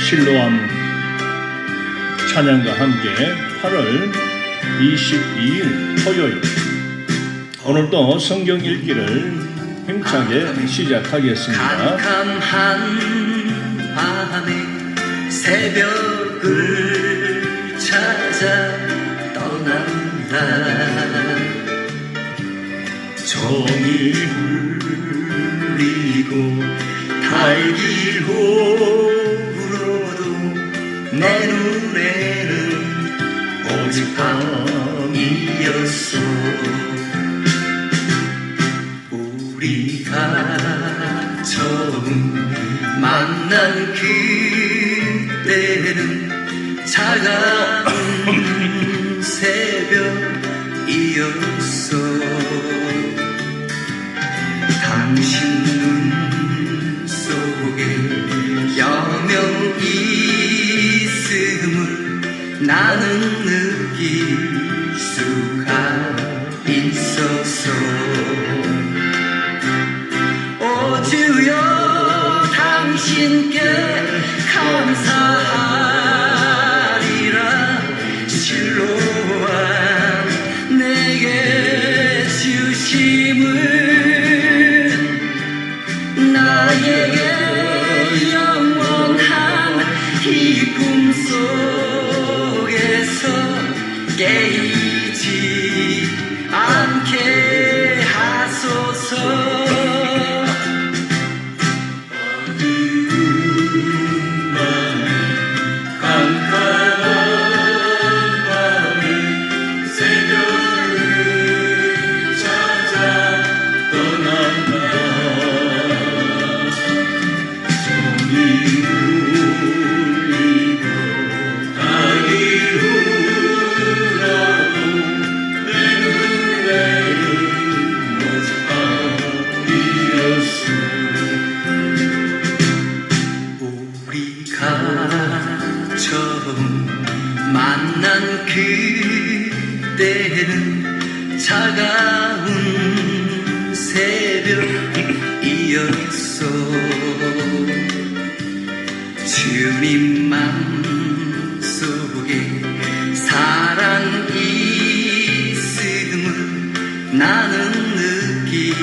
실로암 찬양과 함께 8월 22일 토요일 오늘도 성경 읽기를 힘차게 시작하겠습니다. 캄캄한 밤에 새벽을 찾아 떠난다. 종이 울리고 달길 울어도 내 눈에는 오직 밤이었어. 우리가 처음 만난 그때는 차가운 새벽이었어. 당신 눈 속에 여명 있음을 나는 느낄 수가 있었어. 오 주여 당신께 감사하리라. 실로암 내게 주심을 나에게 영원한 이 꿈속에서 깨이지 않게 하소서. 만난 그때는 차가운 새벽이었어. 주님 맘속에 사랑 있음을 나는 느낄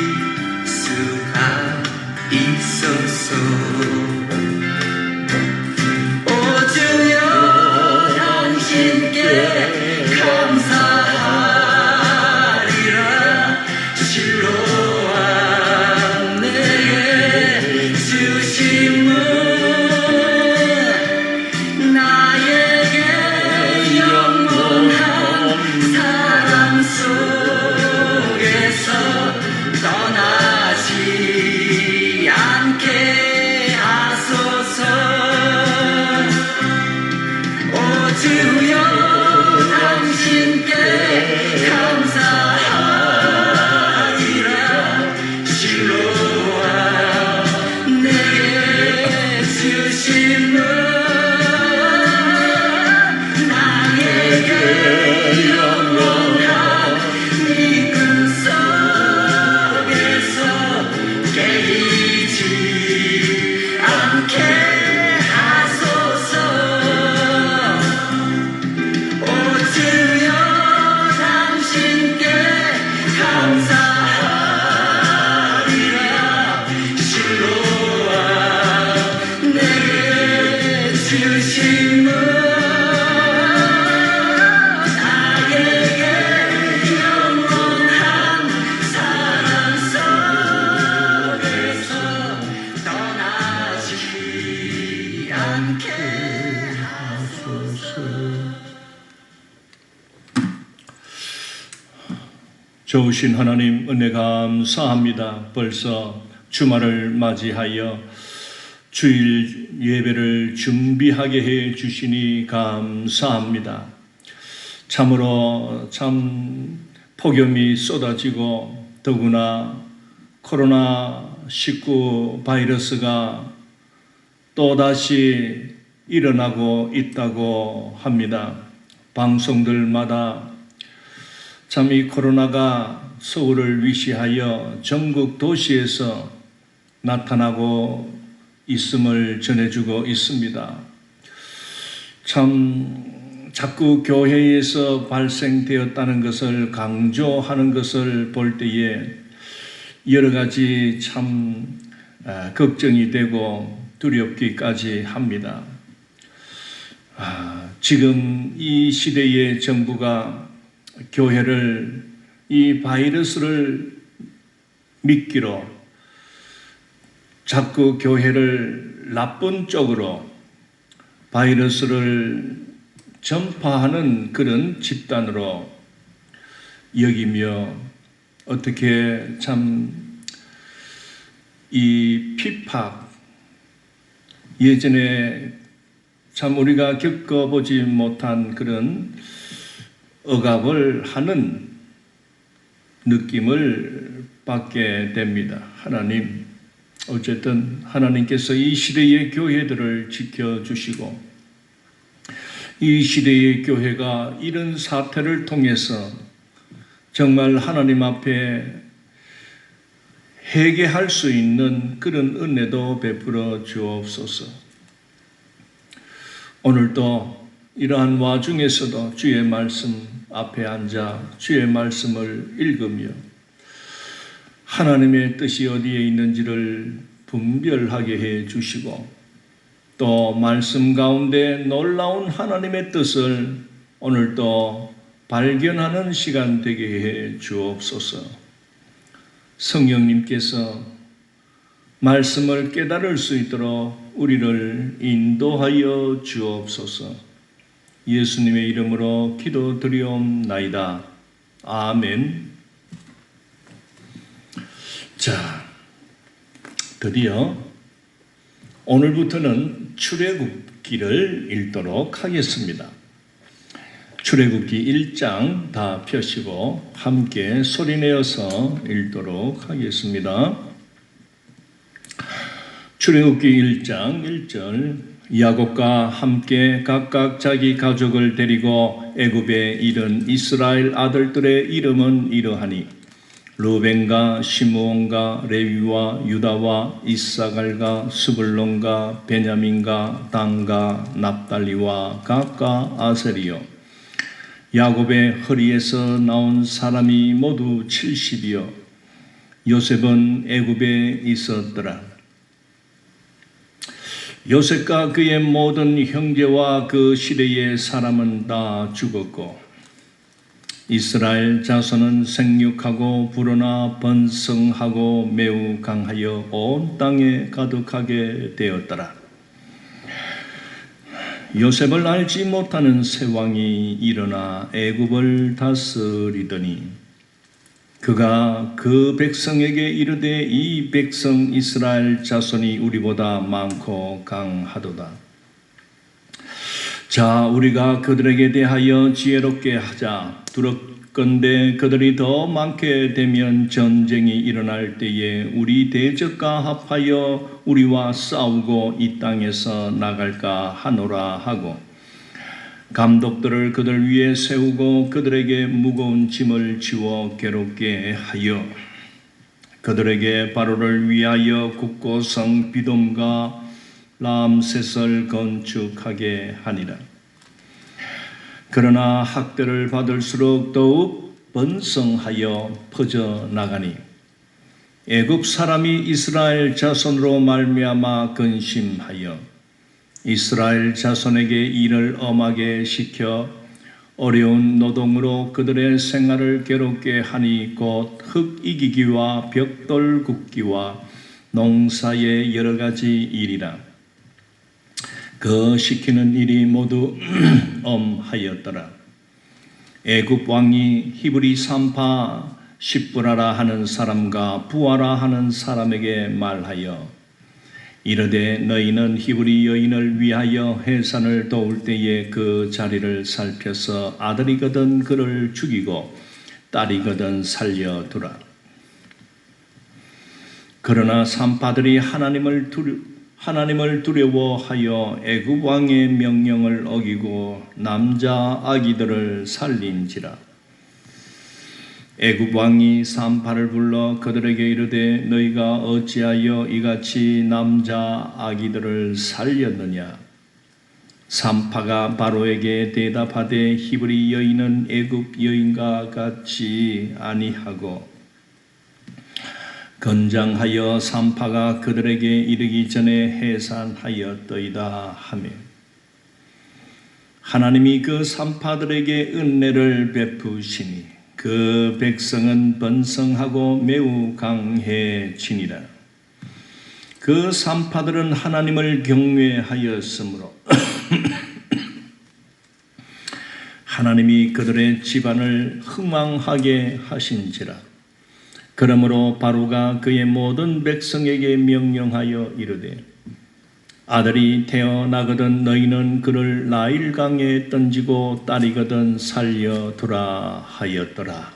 수가 있었어. 감사하리라. 실로암 내게 주심은 나에게 영원한 사랑 속에서 떠나지 않게 하소서. 오 주여 당신께 감사하리라. 실로암 내게 주심은 나에게 영원한 이 꿈속에서 깨이지 않게 하소서. 감사하리라. 실로암 내게 주심은 나에게 영원한 사랑 속에서 떠나지 않게 하소서. 좋으신 하나님 은혜 감사합니다. 벌써 주말을 맞이하여 주일 예배를 준비하게 해 주시니 감사합니다. 참으로 참 폭염이 쏟아지고 더구나 코로나19 바이러스가 또다시 일어나고 있다고 합니다. 방송들마다 참 이 코로나가 서울을 위시하여 전국 도시에서 나타나고 있음을 전해주고 있습니다. 참 자꾸 교회에서 발생되었다는 것을 강조하는 것을 볼 때에 여러 가지 참 걱정이 되고 두렵기까지 합니다. 지금 이 시대의 정부가 교회를 이 바이러스를 미끼로 자꾸 교회를 나쁜 쪽으로 바이러스를 전파하는 그런 집단으로 여기며 어떻게 참 이 핍박, 예전에 참 우리가 겪어보지 못한 그런 억압을 하는 느낌을 받게 됩니다. 하나님, 어쨌든 하나님께서 이 시대의 교회들을 지켜주시고 이 시대의 교회가 이런 사태를 통해서 정말 하나님 앞에 회개할 수 있는 그런 은혜도 베풀어 주옵소서. 오늘도 이러한 와중에서도 주의 말씀 앞에 앉아 주의 말씀을 읽으며 하나님의 뜻이 어디에 있는지를 분별하게 해 주시고 또 말씀 가운데 놀라운 하나님의 뜻을 오늘도 발견하는 시간 되게 해 주옵소서. 성령님께서 말씀을 깨달을 수 있도록 우리를 인도하여 주옵소서. 예수님의 이름으로 기도드리옵나이다. 아멘. 자, 드디어 오늘부터는 출애굽기를 읽도록 하겠습니다. 출애굽기 1장 다 펴시고 함께 소리내어서 읽도록 하겠습니다. 출애굽기 1장 1절 야곱과 함께 각각 자기 가족을 데리고 애굽에 이른 이스라엘 아들들의 이름은 이러하니 르벤과 시므온과 레위와 유다와 이사갈과 스불론과 베냐민과 단과 납달리와 gad과 아셀이요 야곱의 허리에서 나온 사람이 모두 70이요 요셉은 애굽에 있었더라. 요셉과 그의 모든 형제와 그 시대의 사람은 다 죽었고 이스라엘 자손은 생육하고 불어나 번성하고 매우 강하여 온 땅에 가득하게 되었더라. 요셉을 알지 못하는 새 왕이 일어나 애굽을 다스리더니 그가 그 백성에게 이르되 이 백성 이스라엘 자손이 우리보다 많고 강하도다. 자, 우리가 그들에게 대하여 지혜롭게 하자. 두렵건대 그들이 더 많게 되면 전쟁이 일어날 때에 우리 대적과 합하여 우리와 싸우고 이 땅에서 나갈까 하노라 하고 감독들을 그들 위에 세우고 그들에게 무거운 짐을 지워 괴롭게 하여 그들에게 바로를 위하여 국고성 비돔과 람셋을 건축하게 하니라. 그러나 학대를 받을수록 더욱 번성하여 퍼져나가니 애굽 사람이 이스라엘 자손으로 말미암아 근심하여 이스라엘 자손에게 일을 엄하게 시켜 어려운 노동으로 그들의 생활을 괴롭게 하니 곧 흙 이기기와 벽돌 굽기와 농사의 여러 가지 일이라. 그 시키는 일이 모두 엄하였더라. 애굽 왕이 히브리 산파 십브라라 하는 사람과 부하라 하는 사람에게 말하여 이르되 너희는 히브리 여인을 위하여 해산을 도울 때에 그 자리를 살펴서 아들이거든 그를 죽이고 딸이거든 살려두라. 그러나 산파들이 하나님을 두려워하여 애굽 왕의 명령을 어기고 남자 아기들을 살린지라. 애굽 왕이 산파를 불러 그들에게 이르되 너희가 어찌하여 이같이 남자 아기들을 살렸느냐. 산파가 바로에게 대답하되 히브리 여인은 애굽 여인과 같지 아니하고 건장하여 산파가 그들에게 이르기 전에 해산하였더이다 하며 하나님이 그 산파들에게 은혜를 베푸시니 그 백성은 번성하고 매우 강해지니라. 그 산파들은 하나님을 경외하였으므로 하나님이 그들의 집안을 흥왕하게 하신지라. 그러므로 바로가 그의 모든 백성에게 명령하여 이르되 아들이 태어나거든 너희는 그를 나일강에 던지고 딸이거든 살려두라 하였더라.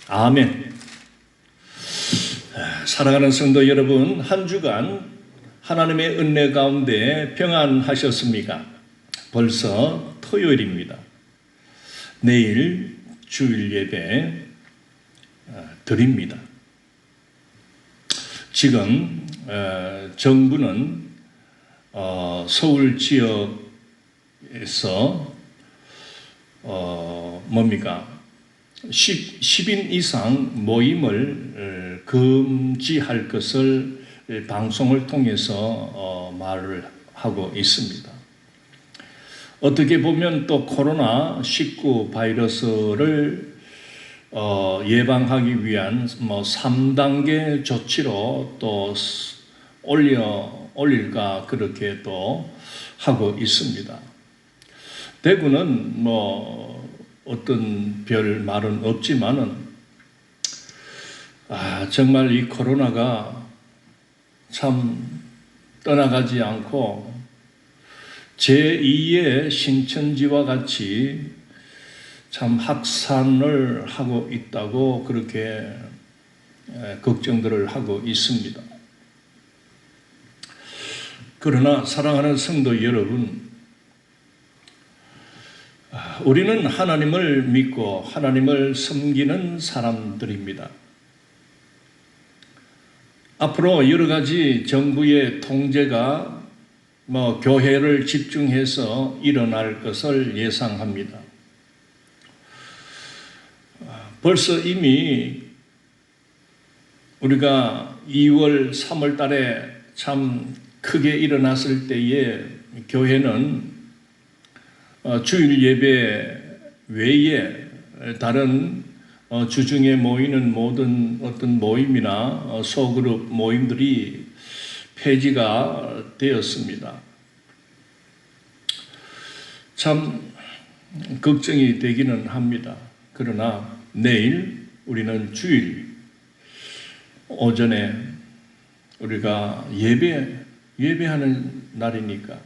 아멘. 사랑하는 성도 여러분, 한 주간 하나님의 은혜 가운데 평안하셨습니까? 벌써 토요일입니다. 내일 주일 예배 드립니다. 지금 정부는 서울 지역에서 뭡니까? 10인 이상 모임을 금지할 것을 방송을 통해서 말을 하고 있습니다. 어떻게 보면 또 코로나19 바이러스를 예방하기 위한 3단계 조치로 또 올릴까 그렇게 또 하고 있습니다. 대구는 어떤 별 말은 없지만은 정말 이 코로나가 참 떠나가지 않고 제2의 신천지와 같이 참 확산을 하고 있다고 그렇게 걱정들을 하고 있습니다. 그러나 사랑하는 성도 여러분, 우리는 하나님을 믿고 하나님을 섬기는 사람들입니다. 앞으로 여러 가지 정부의 통제가 교회를 집중해서 일어날 것을 예상합니다. 벌써 이미 우리가 2월, 3월 달에 참 크게 일어났을 때에 교회는 주일 예배 외에 다른 주중에 모이는 모든 어떤 모임이나 소그룹 모임들이 폐지가 되었습니다. 참 걱정이 되기는 합니다. 그러나 내일 우리는 주일 오전에 우리가 예배하는 날이니까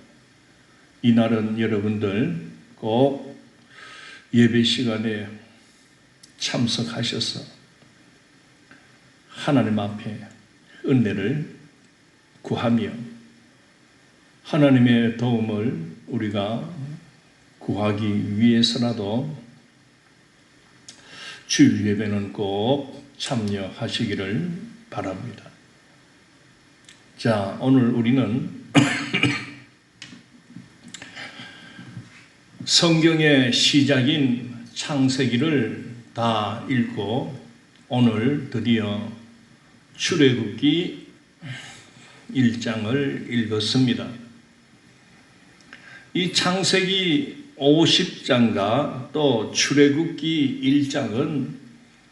이 날은 여러분들 꼭 예배 시간에 참석하셔서 하나님 앞에 은혜를 구하며 하나님의 도움을 우리가 구하기 위해서라도 주일 예배는 꼭 참여하시기를 바랍니다. 자, 오늘 우리는 성경의 시작인 창세기를 다 읽고 오늘 드디어 출애굽기 1장을 읽었습니다. 이 창세기 50장과 또 출애굽기 1장은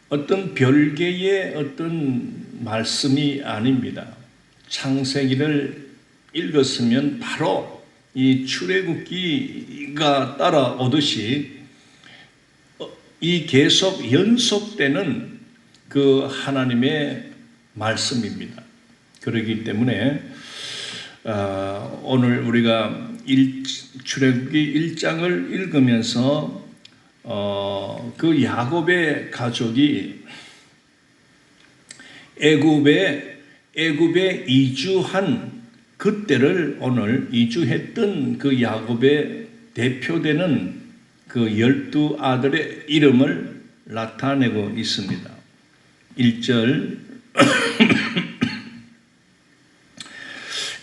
어떤 별개의 어떤 말씀이 아닙니다. 창세기를 읽었으면 바로 이 출애굽기가 따라오듯이 이 계속 연속되는 그 하나님의 말씀입니다. 그렇기 때문에 오늘 우리가 출애굽기 1장을 읽으면서 그 야곱의 가족이 애굽에 이주한 그때를 오늘 이주했던 그 야곱의 대표되는 그 12 아들의 이름을 나타내고 있습니다. 1절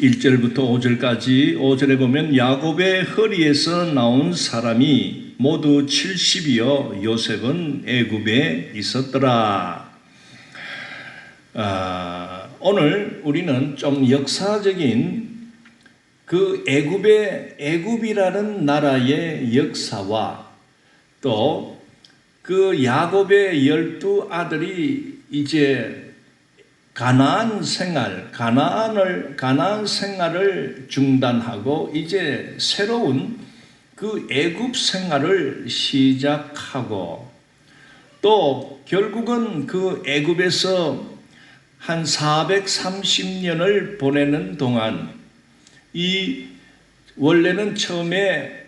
1절부터 5절까지 5절에 보면 야곱의 허리에서 나온 사람이 모두 70이요 요셉은 애굽에 있었더라. 오늘 우리는 좀 역사적인 그 애굽이라는 나라의 역사와 또 그 야곱의 12아들이 이제 가나안 생활을 중단하고 이제 새로운 그 애굽 생활을 시작하고 또 결국은 그 애굽에서 한 430년을 보내는 동안 이 원래는 처음에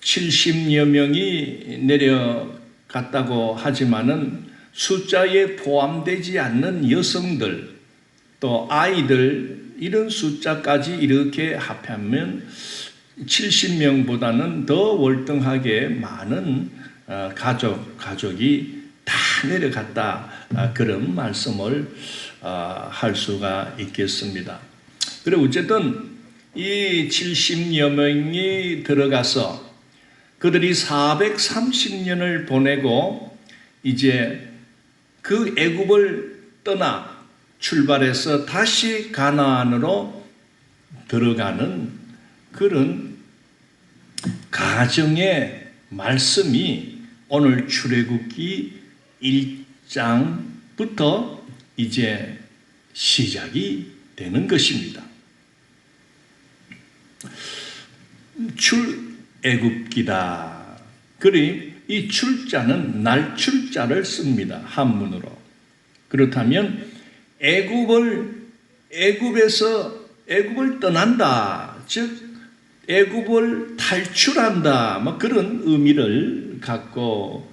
70여 명이 내려갔다고 하지만은 숫자에 포함되지 않는 여성들 또 아이들 이런 숫자까지 이렇게 합하면 70명보다는 더 월등하게 많은 가족이 다 내려갔다 그런 말씀을 할 수가 있겠습니다. 그리고 어쨌든 이 70여 명이 들어가서 그들이 430년을 보내고 이제 그 애굽을 떠나 출발해서 다시 가나안으로 들어가는 그런 가정의 말씀이 오늘 출애굽기 1장부터 이제 시작이 되는 것입니다. 출애굽기다. 그리 이 출자는 날출자를 씁니다. 한문으로. 그렇다면 애굽을 떠난다. 즉 애굽을 탈출한다. 뭐 그런 의미를 갖고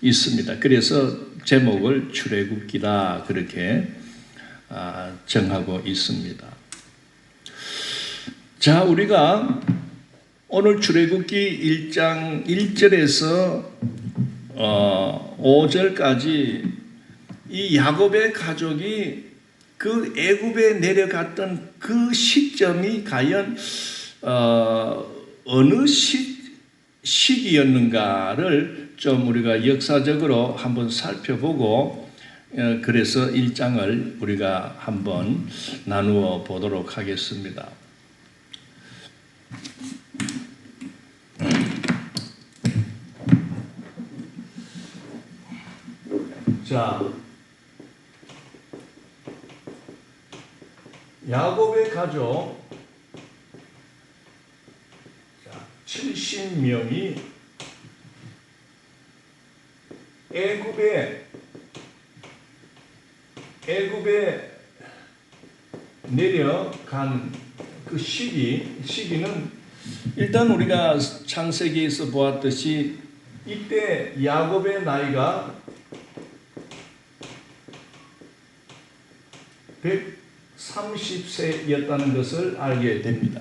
있습니다. 그래서 제목을 출애굽기다 그렇게 정하고 있습니다. 자, 우리가 오늘 출애굽기 1장 1절에서 5절까지 이 야곱의 가족이 그 애굽에 내려갔던 그 시점이 과연 어느 시기였는가를 좀 우리가 역사적으로 한번 살펴보고 그래서 1장을 우리가 한번 나누어 보도록 하겠습니다. 자, 야곱의 가족 70명이 애굽에 내려간 그 시기는 일단 우리가 창세기에서 보았듯이 이때 야곱의 나이가 130세였다는 것을 알게 됩니다.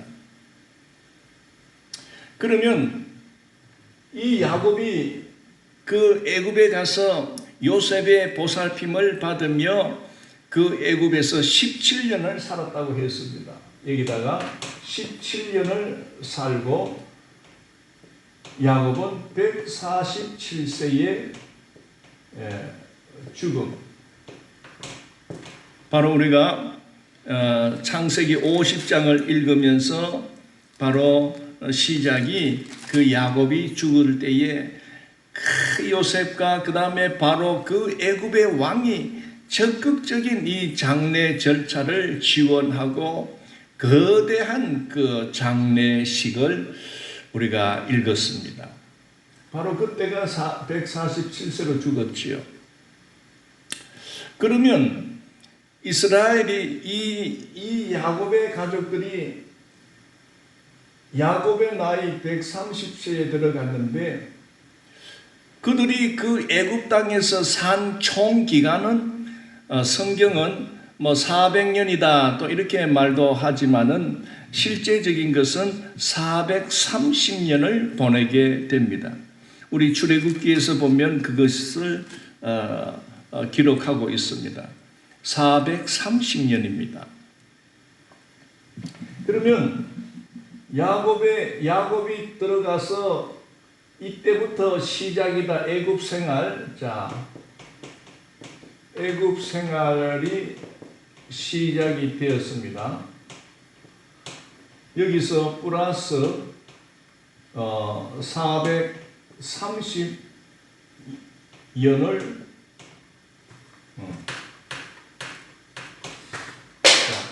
그러면 이 야곱이 그 애굽에 가서 요셉의 보살핌을 받으며 그 애굽에서 17년을 살았다고 했습니다. 여기다가 17년을 살고 야곱은 147세에 죽음. 바로 우리가 창세기 50장을 읽으면서 바로 시작이 그 야곱이 죽을 때에 그 요셉과 그 다음에 바로 그 애굽의 왕이 적극적인 이 장례 절차를 지원하고 거대한 그 장례식을 우리가 읽었습니다. 바로 그때가 147세로 죽었지요. 그러면 이스라엘이 이 야곱의 가족들이 야곱의 나이 130세에 들어갔는데 그들이 그 애굽 땅에서 산 총 기간은 성경은 뭐 400년이다 또 이렇게 말도 하지만은 실제적인 것은 430년을 보내게 됩니다. 우리 출애굽기에서 보면 그것을 기록하고 있습니다. 430년입니다. 그러면 야곱이 들어가서 이때부터 시작이다. 애굽 생활. 자, 애굽 생활이 시작이 되었습니다. 여기서 플러스 430년을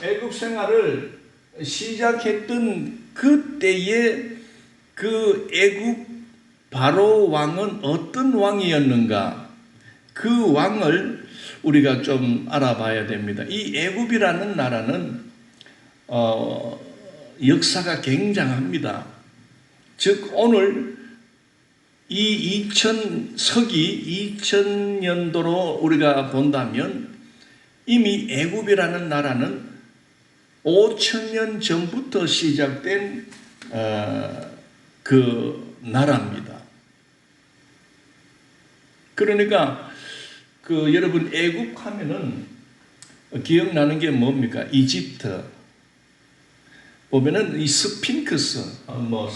애굽 생활을 시작했던 그때의 그 애굽 바로 왕은 어떤 왕이었는가? 그 왕을 우리가 좀 알아봐야 됩니다. 이 애굽이라는 나라는 역사가 굉장합니다. 즉 오늘 이 서기 2000년도로 우리가 본다면 이미 애굽이라는 나라는 5000년 전부터 시작된 그 나라입니다. 그러니까 여러분 애굽 하면은 기억나는 게 뭡니까? 이집트 보면은 이 스핑크스,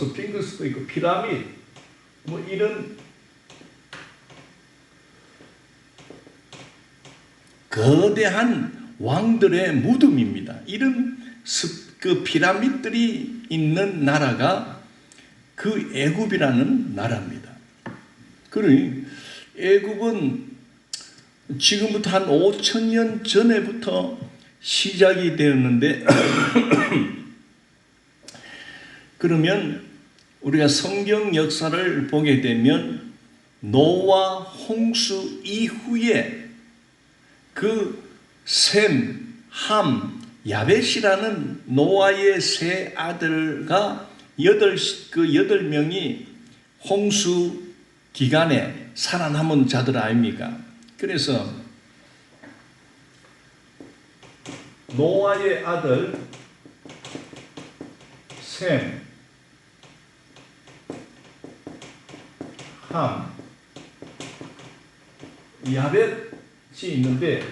스핑크스도 있고 피라미드 이런 거대한 왕들의 무덤입니다. 이런 그 피라미드들이 있는 나라가 그 애굽이라는 나라입니다. 그러니 애굽은 지금부터 한 5000년 전에부터 시작이 되었는데 그러면 우리가 성경 역사를 보게 되면 노아 홍수 이후에 그 셈, 함, 야벳이라는 노아의 세 아들과 8명이 홍수 기간에 살아남은 자들 아닙니까? 그래서 노아의 아들 셈, 함, 야벳이 있는데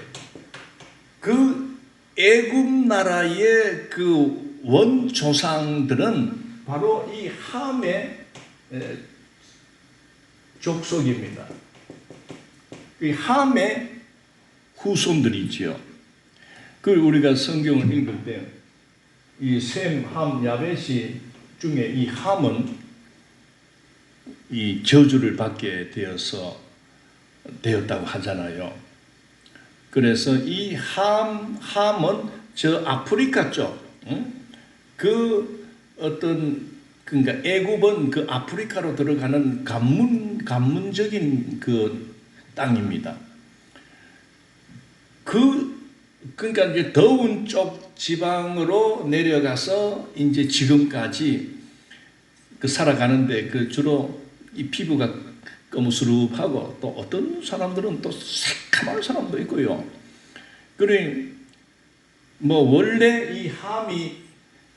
그 애굽 나라의 그 원조상들은 바로 이 함의 족속입니다. 이 함의 후손들이지요. 그 우리가 성경을 읽을 때 이 셈, 함, 야벳이 중에 이 함은 이 저주를 받게 되었다고 하잖아요. 그래서 이 함은 저 아프리카 쪽, 그러니까 애굽은 그 아프리카로 들어가는 관문적인 그 땅입니다. 그러니까 이제 더운 쪽 지방으로 내려가서 이제 지금까지 살아가는데 주로 이 피부가 거무스름하고 또 어떤 사람들은 또 새카만 사람도 있고요. 그러니 원래 이 함이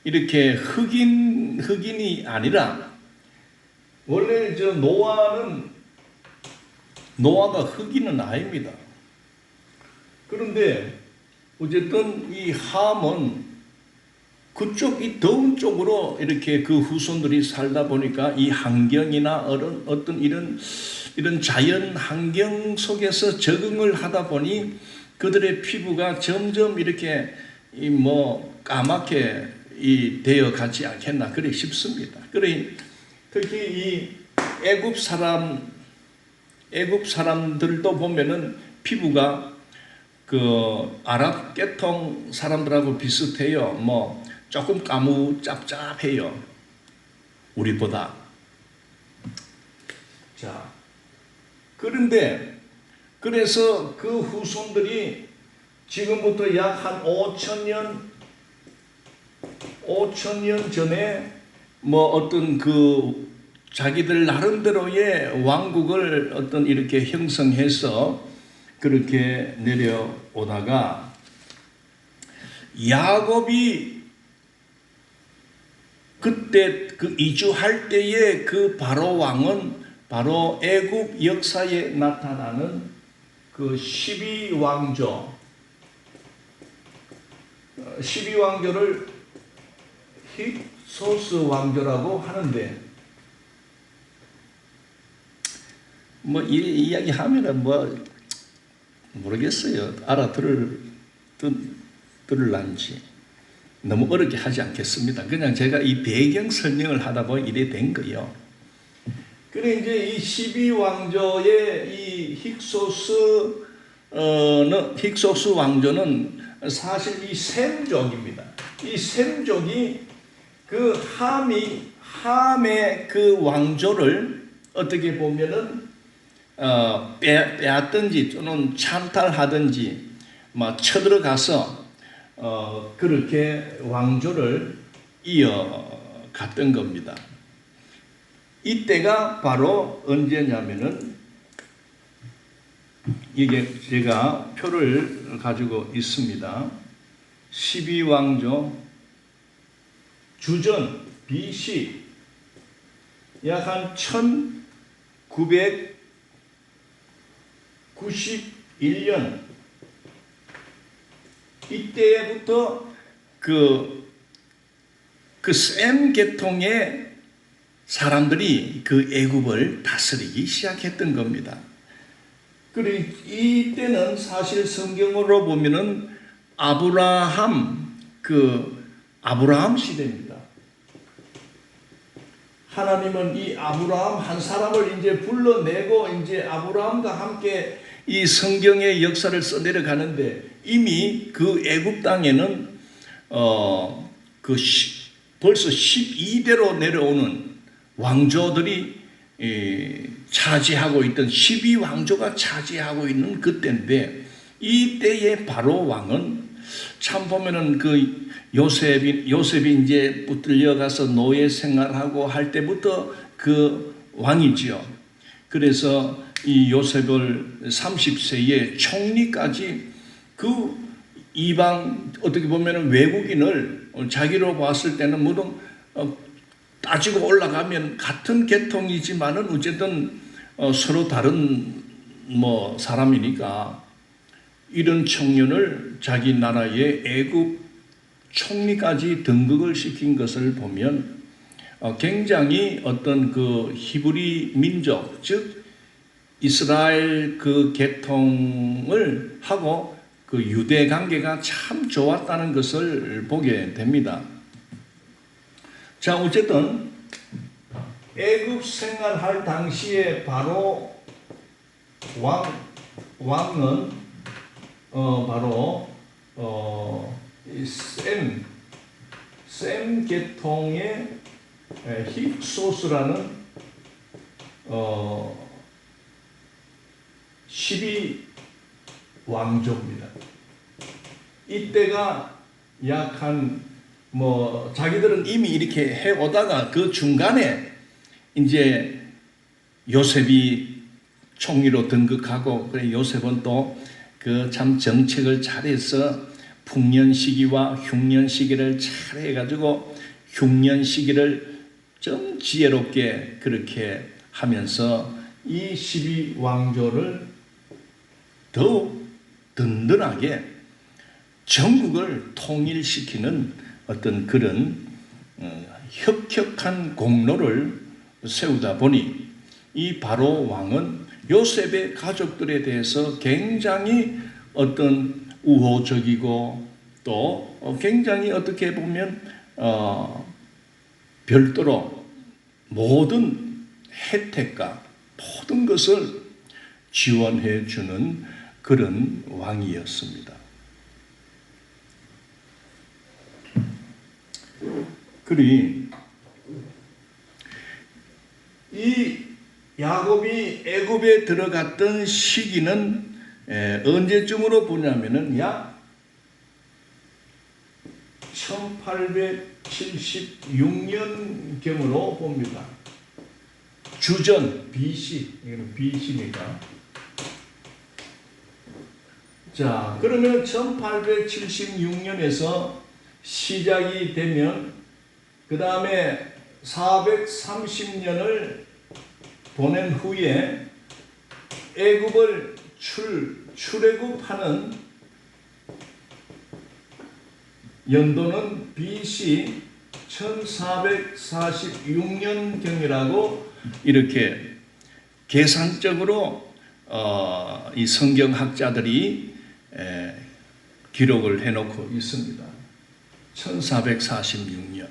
이렇게 흑인이 아니라 원래 저 노아가 흑인은 아닙니다. 그런데 어쨌든 이 함은 그쪽 이 더운 쪽으로 이렇게 그 후손들이 살다 보니까 이 환경이나 어떤 이런 자연 환경 속에서 적응을 하다 보니 그들의 피부가 점점 이렇게 까맣게 되어 가지 않겠나 그래 싶습니다. 그래 특히 이 애굽 사람들도 보면은 피부가 그 아랍 계통 사람들하고 비슷해요. 조금 까무잡잡해요. 우리보다. 자, 그래서 그 후손들이 지금부터 약 한 5,000년 전에 어떤 자기들 나름대로의 왕국을 이렇게 형성해서 그렇게 내려오다가 야곱이 그때 이주할 때의 그 바로 왕은 바로 애굽 역사에 나타나는 그 12왕조를 힉소스 왕조라고 하는데 뭐 이 이야기 하면은 뭐 모르겠어요. 들을란지 너무 어렵게 하지 않겠습니다. 그냥 제가 이 배경 설명을 하다 보니 이래 된 거예요. 그래 이제 이 12왕조의 이 힉소스 왕조는 사실 이 셈족입니다. 이 셈족이 그 함의 그 왕조를 어떻게 보면은 빼앗든지 또는 찬탈하든지 막 쳐들어가서 그렇게 왕조를 이어갔던 겁니다. 이때가 바로 언제냐면은 이게 제가 표를 가지고 있습니다. 12왕조 주전 BC 약 한 1991년 이때부터 셈 계통의 사람들이 그 애굽을 다스리기 시작했던 겁니다. 그리고 이때는 사실 성경으로 보면은 아브라함 시대입니다. 하나님은 이 아브라함 한 사람을 이제 불러내고 이제 아브라함과 함께 이 성경의 역사를 써내려가는데 이미 그 애굽 땅에는 벌써 12대로 내려오는 왕조들이 차지하고 있던 12왕조가 차지하고 있는 그때인데 이때의 바로 왕은 참 보면은 그 요셉이 이제 붙들려 가서 노예 생활하고 할 때부터 그 왕이지요. 그래서 이 요셉을 30세에 총리까지 그 이방 어떻게 보면은 외국인을 자기로 봤을 때는 물론 따지고 올라가면 같은 계통이지만은 어쨌든 서로 다른 뭐 사람이니까 이런 청년을 자기 나라의 애굽 총리까지 등극을 시킨 것을 보면 굉장히 어떤 그 히브리 민족 즉 이스라엘 그 계통을 하고 그 유대 관계가 참 좋았다는 것을 보게 됩니다. 자, 어쨌든 애굽 생활할 당시에 바로 왕은 바로 셈 계통의 힉소스라는 12왕조입니다. 이때가 약 한 자기들은 이미 이렇게 해오다가 그 중간에 이제 요셉이 총리로 등극하고 그래 요셉은 또 그 참 정책을 잘해서 풍년 시기와 흉년 시기를 잘 해가지고 흉년 시기를 좀 지혜롭게 그렇게 하면서 이 12왕조를 더욱 든든하게 전국을 통일시키는 어떤 그런 혁혁한 공로를 세우다 보니 이 바로 왕은 요셉의 가족들에 대해서 굉장히 어떤 우호적이고 또 굉장히 어떻게 보면 별도로 모든 혜택과 모든 것을 지원해 주는 그런 왕이었습니다. 그리 이 야곱이 애굽에 들어갔던 시기는 언제쯤으로 보냐면은 약 1876년경으로 봅니다. 주전 BC, 이거는 BC니까. 자, 그러면 1876년에서 시작이 되면 그 다음에 430년을 보낸 후에 애굽을 출애굽하는 연도는 BC 1446년경이라고 이렇게 계산적으로 이 성경학자들이 기록을 해놓고 있습니다. 1446년.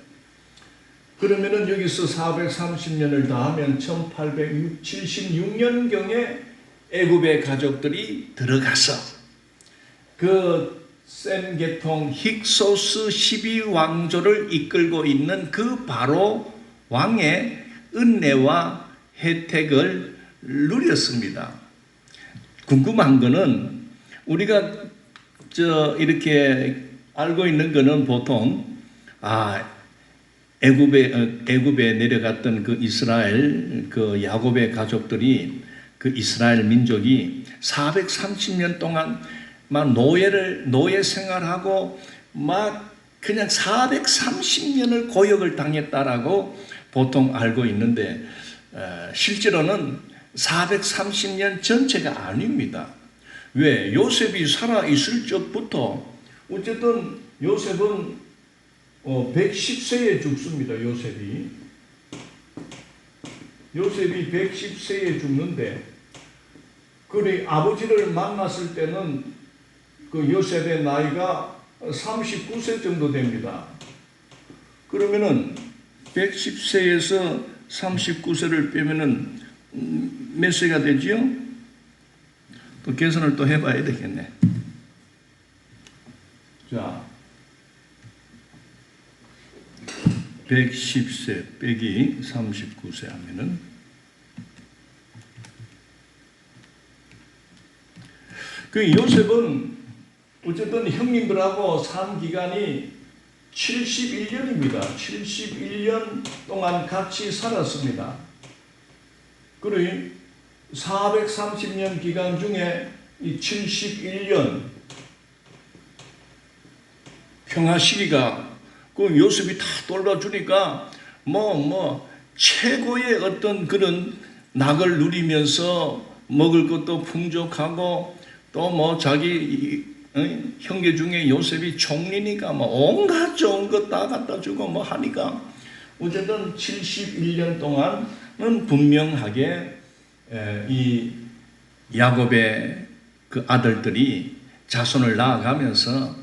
그러면은 여기서 430년을 더하면 1876년경에 애굽의 가족들이 들어가서 그 셈 계통 힉소스 12왕조를 이끌고 있는 그 바로 왕의 은혜와 혜택을 누렸습니다. 궁금한 거는 우리가 이렇게 알고 있는 거는 보통 애굽에 내려갔던 그 이스라엘 그 야곱의 가족들이 그 이스라엘 민족이 430년 동안 막 노예 생활하고 막 그냥 430년을 고역을 당했다라고 보통 알고 있는데 실제로는 430년 전체가 아닙니다. 왜? 요셉이 살아 있을 적부터 어쨌든 요셉은 110세에 죽습니다. 요셉이 110세에 죽는데 그리 아버지를 만났을 때는 그 요셉의 나이가 39세 정도 됩니다. 그러면은 110세에서 39세를 빼면은 몇 세가 되지요? 또 계산을 또 해봐야 되겠네. 자, 110세 빼기 39세 하면은 그 요셉은 어쨌든 형님들하고 산 기간이 71년입니다. 71년 동안 같이 살았습니다. 그리고 430년 기간 중에 이 71년 평화 시기가 그 요셉이 다 돌봐주니까 최고의 어떤 그런 낙을 누리면서 먹을 것도 풍족하고 또 자기 형제 중에 요셉이 총리니까 온갖 좋은 것 다 갖다 주고 하니까 어쨌든 71년 동안은 분명하게 이 야곱의 그 아들들이 자손을 낳아가면서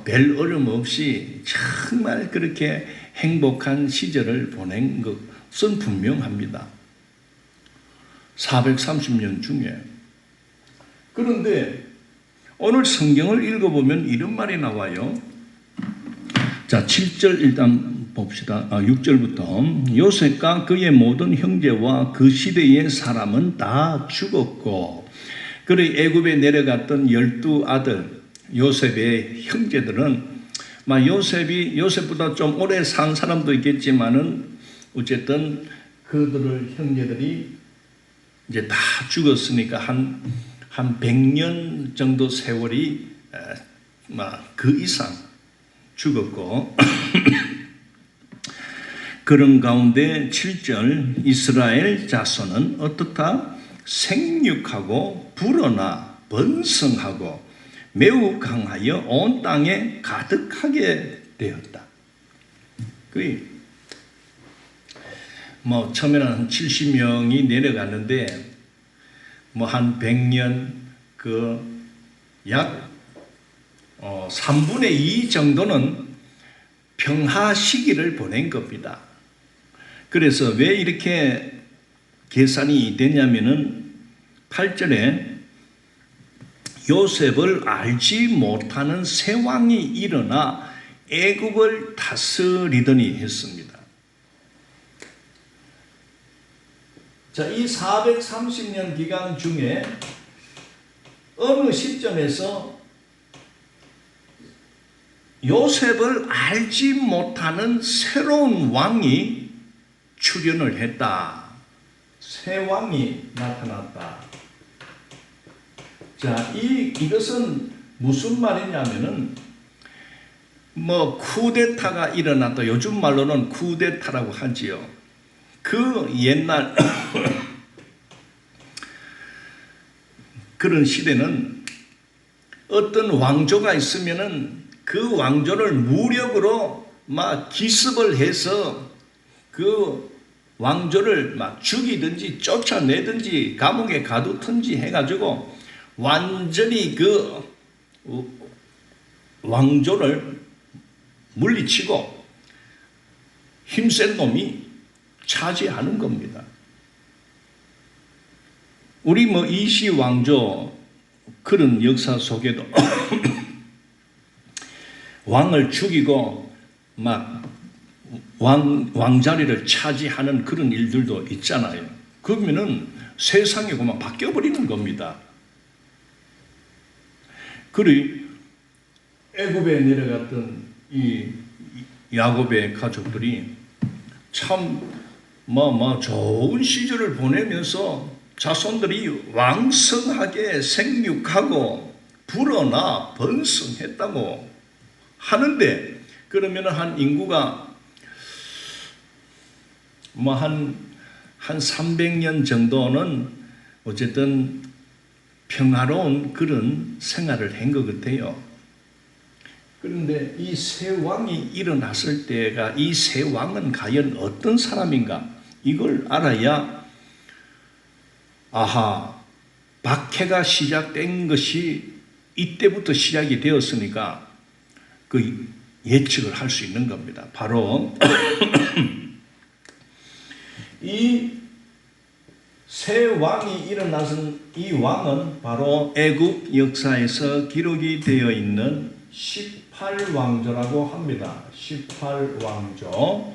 별 어려움 없이 정말 그렇게 행복한 시절을 보낸 것은 분명합니다. 430년 중에. 그런데 오늘 성경을 읽어보면 이런 말이 나와요. 자, 7절 일단 봅시다. 6절부터 요셉과 그의 모든 형제와 그 시대의 사람은 다 죽었고 그의 애굽에 내려갔던 12아들 요셉의 형제들은 요셉보다 좀 오래 산 사람도 있겠지만은 어쨌든 그들의 형제들이 이제 다 죽었으니까 한 100년 정도 세월이 그 이상 죽었고 그런 가운데 7절 이스라엘 자손은 어떻다? 생육하고 불어나 번성하고 매우 강하여 온 땅에 가득하게 되었다. 처음에는 한 70명이 내려갔는데 한 100년 약 3분의 2 정도는 평화 시기를 보낸 겁니다. 그래서 왜 이렇게 계산이 되냐면은 8절에 요셉을 알지 못하는 새 왕이 일어나 애굽을 다스리더니 했습니다. 자, 이 430년 기간 중에 어느 시점에서 요셉을 알지 못하는 새로운 왕이 출현을 했다. 새 왕이 나타났다. 자, 이것은 무슨 말이냐면은 쿠데타가 일어났다. 요즘 말로는 쿠데타라고 하지요. 그 옛날 그런 시대는 어떤 왕조가 있으면은 그 왕조를 무력으로 막 기습을 해서 그 왕조를 막 죽이든지 쫓아내든지 감옥에 가두든지 해가지고 완전히 그 왕조를 물리치고 힘센 놈이 차지하는 겁니다. 우리 뭐 이시 왕조 그런 역사 속에도 왕을 죽이고 막 왕자리를 차지하는 그런 일들도 있잖아요. 그러면은 세상이 그만 바뀌어버리는 겁니다. 그리고 애굽에 내려갔던 이 야곱의 가족들이 참 좋은 시절을 보내면서 자손들이 왕성하게 생육하고 불어나 번성했다고 하는데, 그러면 한 인구가 한 300년 정도는 어쨌든 평화로운 그런 생활을 한 것 같아요. 그런데 이 새 왕이 일어났을 때가, 이 새 왕은 과연 어떤 사람인가, 이걸 알아야 아하, 박해가 시작된 것이 이때부터 시작이 되었으니까 그 예측을 할 수 있는 겁니다. 바로 이 새 왕이 일어나선 이 왕은 바로 애굽 역사에서 기록이 되어 있는 18왕조라고 합니다. 18왕조.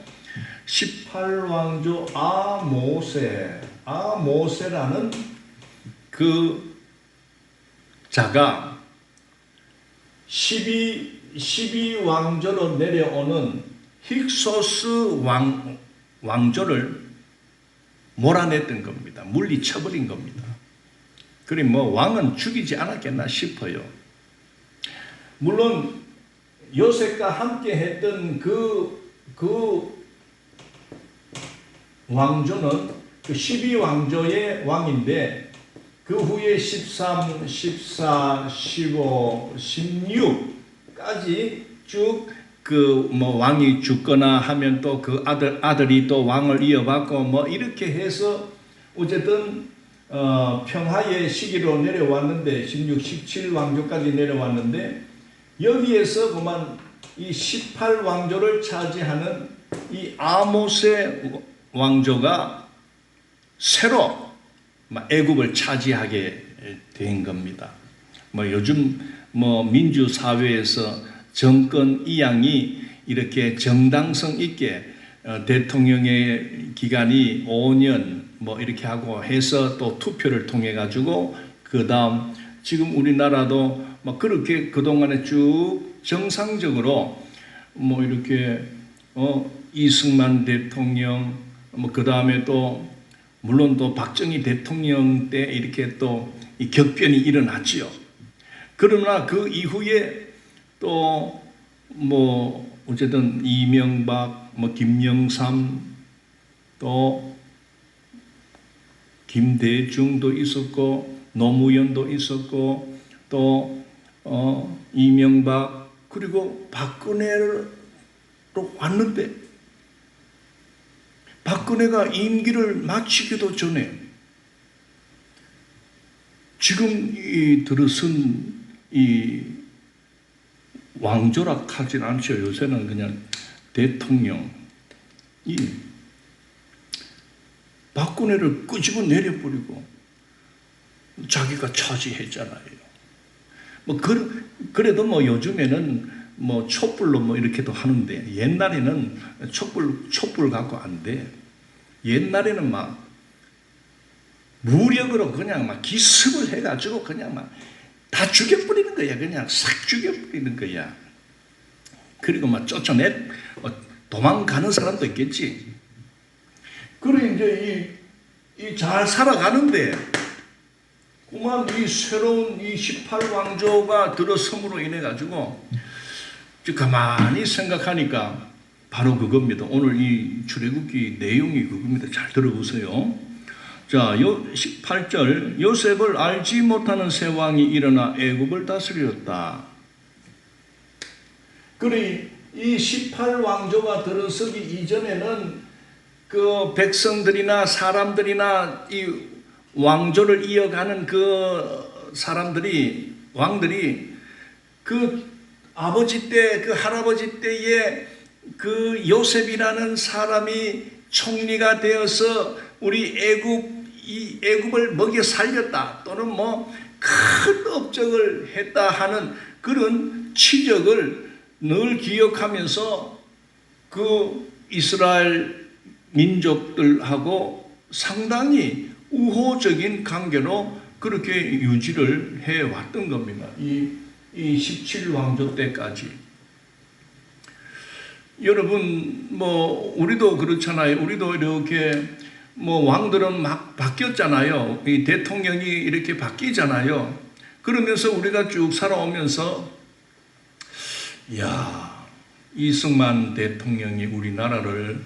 18왕조 아모세라는 그 자가 12왕조로 내려오는 힉소스 왕조를 몰아냈던 겁니다. 물리쳐버린 겁니다. 그리고 뭐 왕은 죽이지 않았겠나 싶어요. 물론 요셉과 함께 했던 그 왕조는 그 12왕조의 왕인데, 그 후에 13, 14, 15, 16까지 쭉 그 뭐 왕이 죽거나 하면 또 그 아들이 또 왕을 이어받고 뭐 이렇게 해서 어쨌든 평화의 시기로 내려왔는데, 16, 17왕조까지 내려왔는데, 여기에서 그만 이 18왕조를 차지하는 이 아모세 왕조가 새로 애굽을 차지하게 된 겁니다. 뭐 요즘 뭐 민주 사회에서 정권 이양이 이렇게 정당성 있게 대통령의 기간이 5년 뭐 이렇게 하고 해서 또 투표를 통해 가지고 그 다음 지금 우리나라도 막 그렇게 그동안에 쭉 정상적으로 뭐 이렇게 이승만 대통령 뭐 그 다음에 또 물론 또 박정희 대통령 때 이렇게 또 이 격변이 일어났지요. 그러나 그 이후에 또 뭐 어쨌든 이명박, 뭐 김영삼, 또 김대중도 있었고 노무현도 있었고 또 이명박, 그리고 박근혜로 왔는데, 박근혜가 임기를 마치기도 전에 지금 이 들어선 이 왕조라 하진 않죠. 요새는 그냥 대통령이 박근혜를 끄집어 내려버리고 자기가 차지했잖아요. 뭐 그래도 뭐 요즘에는 뭐 촛불로 뭐 이렇게도 하는데, 옛날에는 촛불 갖고 안 돼. 옛날에는 막 무력으로 그냥 막 기습을 해가지고 그냥 막 다 죽여버리는 거야. 그냥 싹 죽여버리는 거야. 그리고 막 도망가는 사람도 있겠지. 그리고 이제 이 잘 살아가는데, 그만 이 새로운 이 18왕조가 들어섬으로 인해 가지고 가만히 생각하니까 바로 그겁니다. 오늘 이 출애굽기 내용이 그겁니다. 잘 들어보세요. 자, 18절, 요셉을 알지 못하는 새 왕이 일어나 애굽을 다스렸다. 그러니 이 18왕조가 들어서기 이전에는 그 백성들이나 사람들이나 이 왕조를 이어가는 그 사람들이, 왕들이 그 아버지 때, 그 할아버지 때에 그 요셉이라는 사람이 총리가 되어서 우리 애굽을 먹여 살렸다, 또는 뭐 큰 업적을 했다 하는 그런 치적을 늘 기억하면서 그 이스라엘 민족들하고 상당히 우호적인 관계로 그렇게 유지를 해왔던 겁니다. 이 17왕조 때까지. 여러분, 뭐 우리도 그렇잖아요. 우리도 이렇게 뭐 왕들은 막 바뀌었잖아요. 이 대통령이 이렇게 바뀌잖아요. 그러면서 우리가 쭉 살아오면서, 야, 이승만 대통령이 우리나라를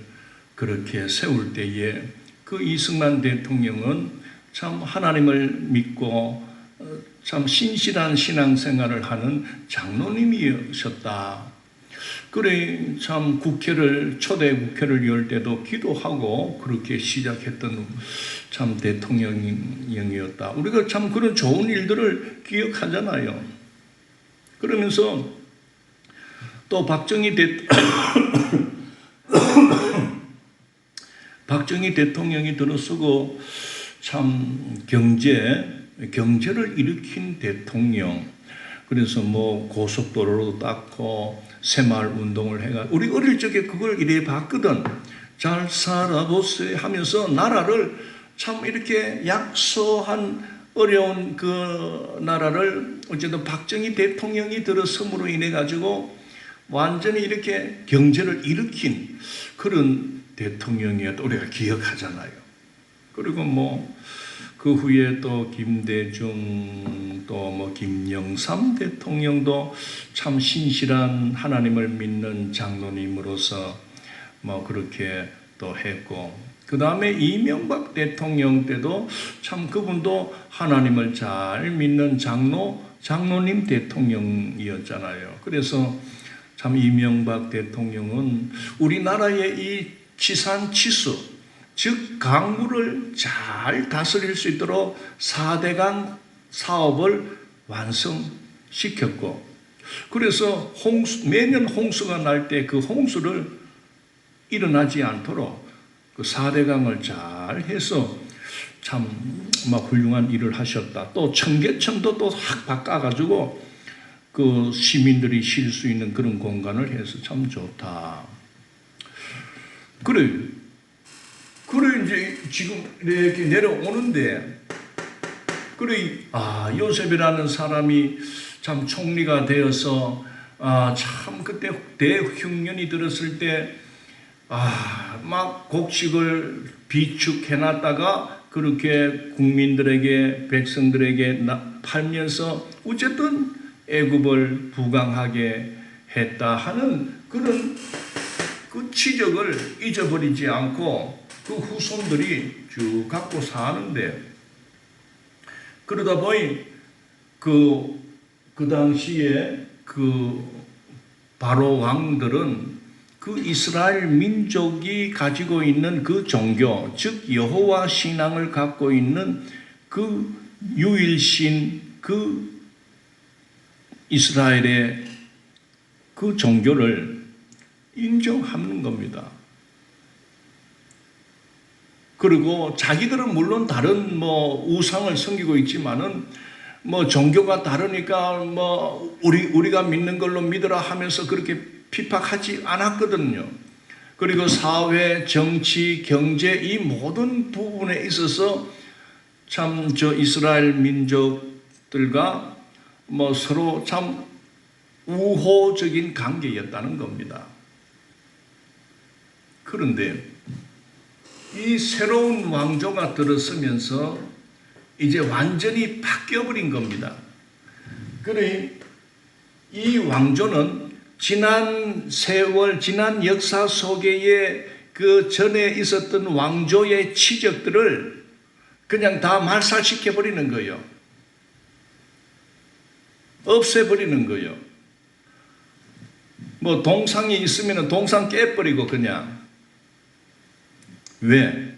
그렇게 세울 때에 그 이승만 대통령은 참 하나님을 믿고 참 신실한 신앙생활을 하는 장로님이셨다. 그래, 참 초대 국회를 열 때도 기도하고 그렇게 시작했던 참 대통령이었다. 우리가 참 그런 좋은 일들을 기억하잖아요. 그러면서 또 박정희 대통령이 들어서고 참 경제를 일으킨 대통령. 그래서 뭐 고속도로도 닦고 새마을 운동을 해가, 우리 어릴 적에 그걸 이래 봤거든. 잘 살아보세요 하면서 나라를 참 이렇게 약소한 어려운 그 나라를 어쨌든 박정희 대통령이 들어섬으로 인해 가지고 완전히 이렇게 경제를 일으킨 그런 대통령이었다, 우리가 기억하잖아요. 그리고 뭐 그 후에 또 김대중, 또 뭐 김영삼 대통령도 참 신실한 하나님을 믿는 장로님으로서 뭐 그렇게 또 했고, 그 다음에 이명박 대통령 때도 참 그분도 하나님을 잘 믿는 장로님 대통령이었잖아요. 그래서 참 이명박 대통령은 우리나라의 이 지산치수, 즉 강물을 잘 다스릴 수 있도록 4대강 사업을 완성시켰고, 그래서 매년 홍수가 날 때 그 홍수를 일어나지 않도록 그 4대강을 잘 해서 참 훌륭한 일을 하셨다. 또 청계천도 또 확 바꿔가지고 그 시민들이 쉴 수 있는 그런 공간을 해서 참 좋다. 그래 이제 지금 이렇게 내려오는데, 그래, 요셉이라는 사람이 참 총리가 되어서 참 그때 대흉년이 들었을 때 막 곡식을 비축해놨다가 그렇게 국민들에게, 백성들에게 팔면서 어쨌든 애굽을 부강하게 했다 하는 그런 그 치적을 잊어버리지 않고 그 후손들이 쭉 갖고 사는데, 그러다 보니 그 당시에 그 바로 왕들은 그 이스라엘 민족이 가지고 있는 그 종교, 즉 여호와 신앙을 갖고 있는 그 유일신, 그 이스라엘의 그 종교를 인정하는 겁니다. 그리고 자기들은 물론 다른 우상을 섬기고 있지만은 종교가 다르니까 우리가 믿는 걸로 믿으라 하면서 그렇게 핍박하지 않았거든요. 그리고 사회, 정치, 경제 이 모든 부분에 있어서 참 이스라엘 민족들과 서로 참 우호적인 관계였다는 겁니다. 그런데 이 새로운 왕조가 들어서면서 이제 완전히 바뀌어버린 겁니다. 그래, 이 왕조는 지난 세월, 지난 역사 속에 그 전에 있었던 왕조의 치적들을 그냥 다 말살시켜버리는 거예요. 없애버리는 거예요. 뭐 동상이 있으면 동상 깨버리고 그냥. 왜?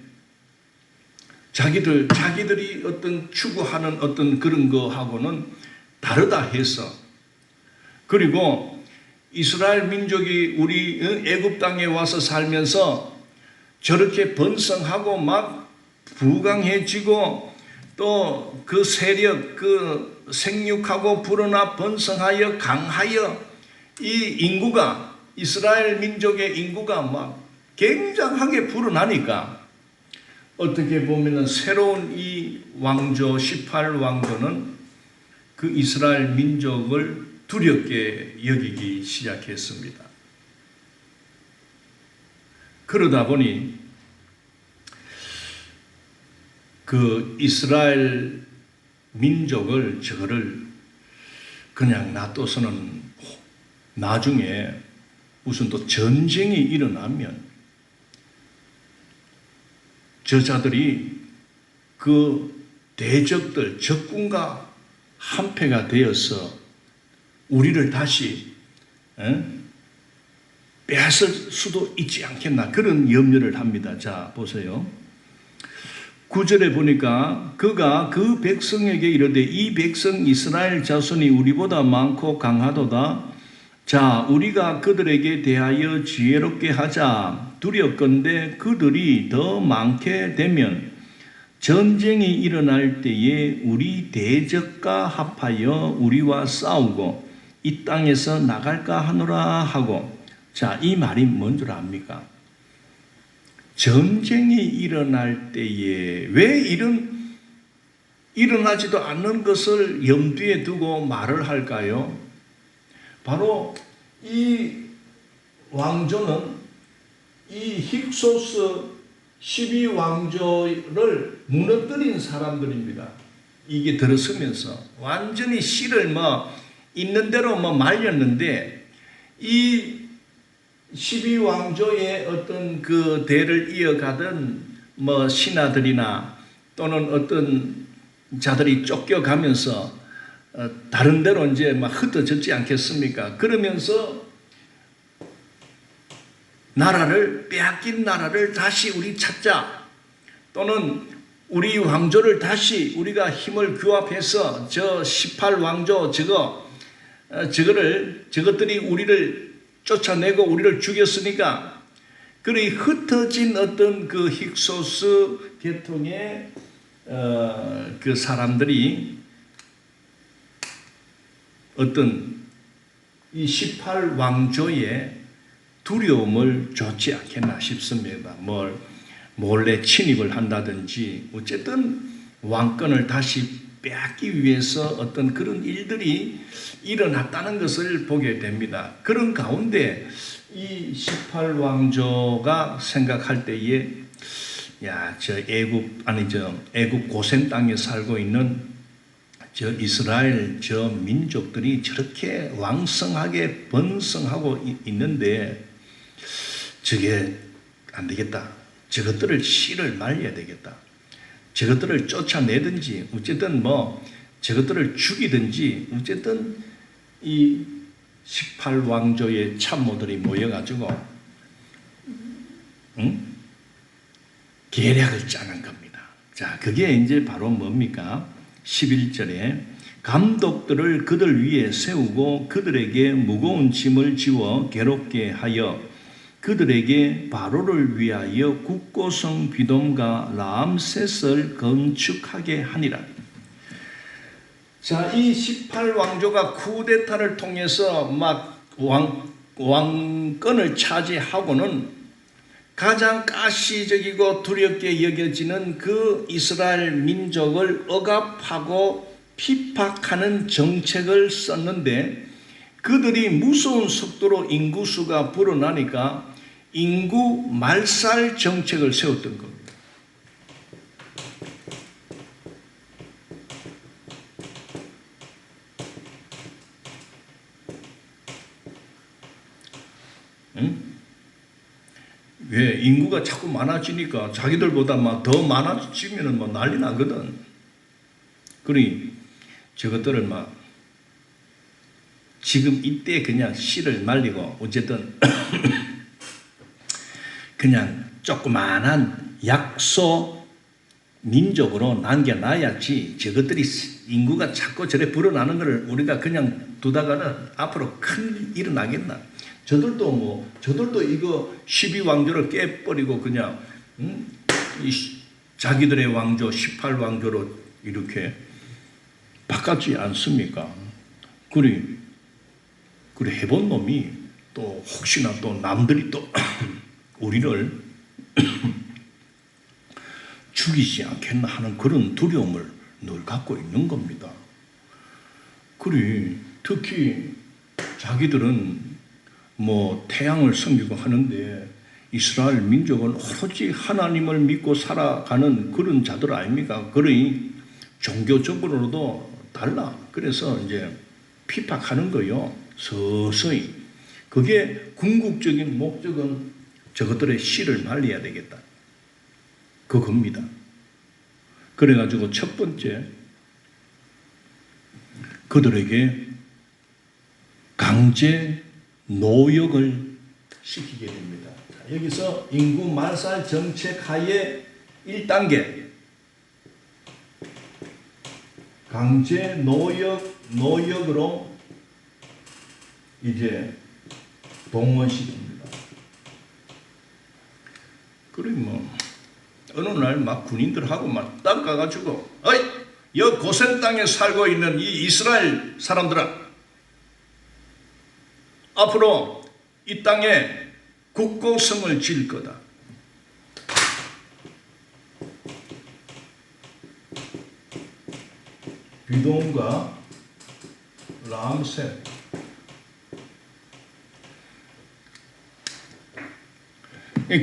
자기들이 어떤 추구하는 어떤 그런 거하고는 다르다 해서. 그리고 이스라엘 민족이 우리 애굽 땅에 와서 살면서 저렇게 번성하고 막 부강해지고 또 그 세력, 그 생육하고 불어나 번성하여 강하여 이 인구가, 이스라엘 민족의 인구가 막 굉장하게 불어나니까 어떻게 보면 새로운 이 왕조 18왕조는 그 이스라엘 민족을 두렵게 여기기 시작했습니다. 그러다 보니 그 이스라엘 민족을 저거를 그냥 놔둬서는 나중에 무슨 또 전쟁이 일어나면 저자들이 그 대적들, 적군과 한패가 되어서 우리를 다시 빼앗을 수도 있지 않겠나, 그런 염려를 합니다. 자, 보세요. 9절에 보니까 그가 그 백성에게 이르되 이 백성 이스라엘 자손이 우리보다 많고 강하도다. 자, 우리가 그들에게 대하여 지혜롭게 하자. 두렵건대 그들이 더 많게 되면 전쟁이 일어날 때에 우리 대적과 합하여 우리와 싸우고 이 땅에서 나갈까 하노라 하고. 자, 이 말이 뭔 줄 압니까? 전쟁이 일어날 때에 왜 일어나지도 않는 것을 염두에 두고 말을 할까요? 바로 이 왕조는 이 힉소스 12왕조를 무너뜨린 사람들입니다. 이게 들어서면서 완전히 씨를 있는 대로 말렸는데, 이 12왕조의 어떤 그 대를 이어가던 신하들이나 또는 어떤 자들이 쫓겨가면서 다른 데로 이제 흩어졌지 않겠습니까? 그러면서 빼앗긴 나라를 다시 우리 찾자, 또는 우리 왕조를 다시 우리가 힘을 규합해서 저 18왕조 저것들이 우리를 쫓아내고 우리를 죽였으니까, 그리 흩어진 어떤 그 힉소스 계통의 그 사람들이 어떤 이 18왕조의 두려움을 줬지 않겠나 싶습니다. 몰래 침입을 한다든지 어쨌든 왕권을 다시 빼앗기 위해서 어떤 그런 일들이 일어났다는 것을 보게 됩니다. 그런 가운데 이 18왕조가 생각할 때에 애굽 고센 땅에 살고 있는 저 이스라엘 저 민족들이 저렇게 왕성하게 번성하고 있는데 저게 안 되겠다. 저것들을 씨를 말려야 되겠다. 저것들을 쫓아내든지 어쨌든 저것들을 죽이든지 어쨌든 이 18왕조의 참모들이 모여가지고 계략을 짜는 겁니다. 자, 그게 이제 바로 뭡니까? 11절에 감독들을 그들 위에 세우고 그들에게 무거운 짐을 지워 괴롭게 하여 그들에게 바로를 위하여 국고성 비돔과 라암셋을 건축하게 하니라. 자, 이 18왕조가 쿠데타를 통해서 왕권을 차지하고는 가장 가시적이고 두렵게 여겨지는 그 이스라엘 민족을 억압하고 핍박하는 정책을 썼는데, 그들이 무서운 속도로 인구수가 불어나니까 인구 말살 정책을 세웠던 겁니다. 왜? 인구가 자꾸 많아지니까 자기들보다 더 많아지면 난리 나거든. 그러니 저것들을 지금 이때 그냥 씨를 말리고 어쨌든 그냥 조그만한 약소 민족으로 남겨놔야지 저것들이 인구가 자꾸 저래 불어나는 것을 우리가 그냥 두다가는 앞으로 큰 일이 나겠나. 저들도 이거 12왕조를 깨버리고 그냥 자기들의 왕조 18왕조로 이렇게 바꿨지 않습니까? 그래 해본 놈이 또 혹시나 또 남들이 또 우리를 죽이지 않겠나 하는 그런 두려움을 늘 갖고 있는 겁니다. 그래 특히 자기들은 뭐 태양을 섬기고 하는데 이스라엘 민족은 오로지 하나님을 믿고 살아가는 그런 자들 아닙니까? 그러니 종교적으로도 달라. 그래서 이제 핍박하는 거요. 서서히. 그게 궁극적인 목적은 저것들의 씨를 말려야 되겠다. 그겁니다. 그래가지고 첫 번째 그들에게 강제 노역을 시키게 됩니다. 자, 여기서 인구 말살 정책 하에 1단계 강제 노역으로 이제 동원시킵니다. 그래 뭐 어느 날 막 군인들하고 막 땅 가가지고 어이 여 고센 땅에 살고 있는 이 이스라엘 사람들아 앞으로 이 땅에 국고성을 지을 거다. 비돔과 람셋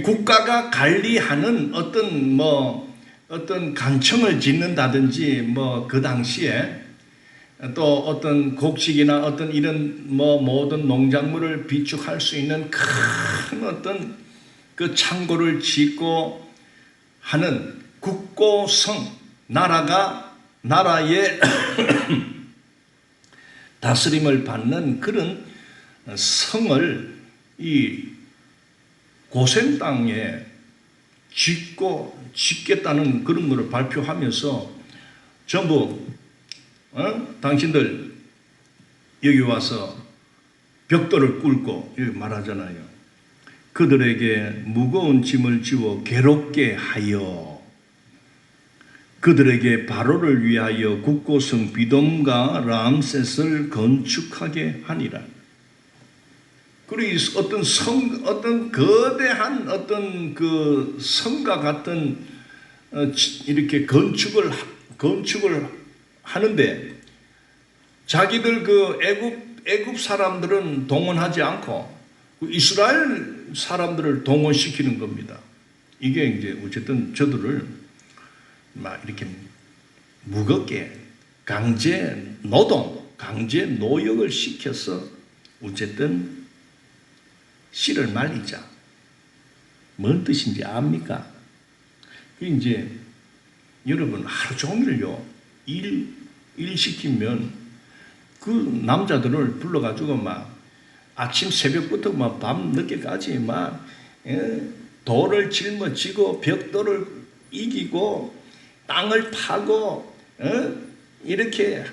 국가가 관리하는 어떤 간청을 짓는다든지 뭐 그 당시에 또 어떤 곡식이나 어떤 이런 뭐 모든 농작물을 비축할 수 있는 큰 어떤 그 창고를 짓고 하는 국고성 나라의 다스림을 받는 그런 성을 이 고센 땅에 짓겠다는 그런 것을 발표하면서 전부 당신들 여기 와서 벽돌을 꿇고 이렇게 말하잖아요. 그들에게 무거운 짐을 지워 괴롭게 하여 그들에게 바로를 위하여 국고성 비돔과 람셋을 건축하게 하니라. 그리고 어떤 거대한 어떤 그 성과 같은 이렇게 건축을 하는데 자기들 그 애굽 사람들은 동원하지 않고 이스라엘 사람들을 동원시키는 겁니다. 이게 이제 어쨌든 저들을 막 이렇게 무겁게 강제 노역을 시켜서 어쨌든 씨를 말리자. 뭔 뜻인지 압니까? 이제 여러분 하루 종일요 일 시키면 그 남자들을 불러가지고 막 아침 새벽부터 막 밤 늦게까지 막 돌을 짊어지고 벽돌을 이기고 땅을 파고 이렇게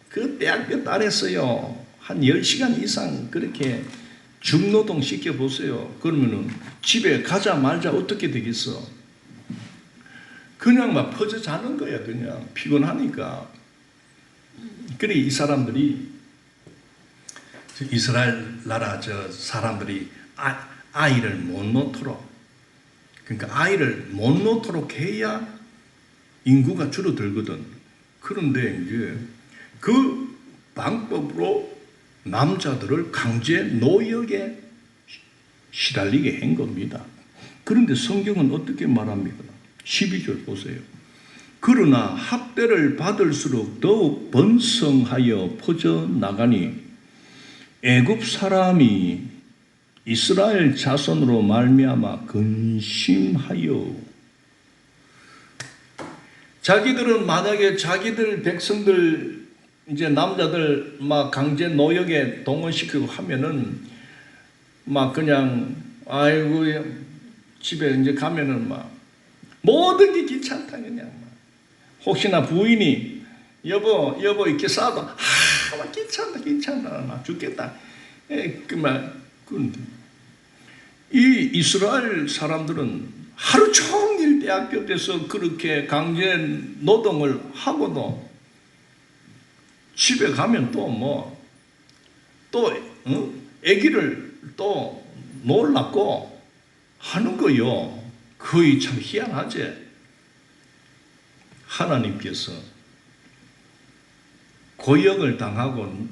그 대학교 딸했어요. 한 10시간 이상 그렇게 중노동 시켜보세요. 그러면은 집에 가자 말자 어떻게 되겠어? 그냥 막 퍼져 자는 거야. 그냥 피곤하니까. 그래 이 사람들이 이스라엘 나라 저 사람들이 아이를 못 놓도록 그러니까 아이를 못 놓도록 해야 인구가 줄어들거든. 그런데 이제 그 방법으로 남자들을 강제 노역에 시달리게 한 겁니다. 그런데 성경은 어떻게 말합니까? 12절 보세요. 그러나 학대를 받을수록 더욱 번성하여 퍼져나가니 애굽 사람이 이스라엘 자손으로 말미암아 근심하여 자기들은 만약에 자기들 백성들 이제 남자들 막 강제 노역에 동원시키고 하면은 막 그냥 아이고 집에 이제 가면은 막 모든 게 귀찮다 그냥 막. 혹시나 부인이 여보 이렇게 싸도 막 귀찮다 막 죽겠다. 이 이스라엘 사람들은 하루 종일 대학교 때서 그렇게 강제 노동을 하고도 집에 가면 또 아기를 또 놀랐고 하는 거요. 거의 참 희한하지. 하나님께서 고역을 당하고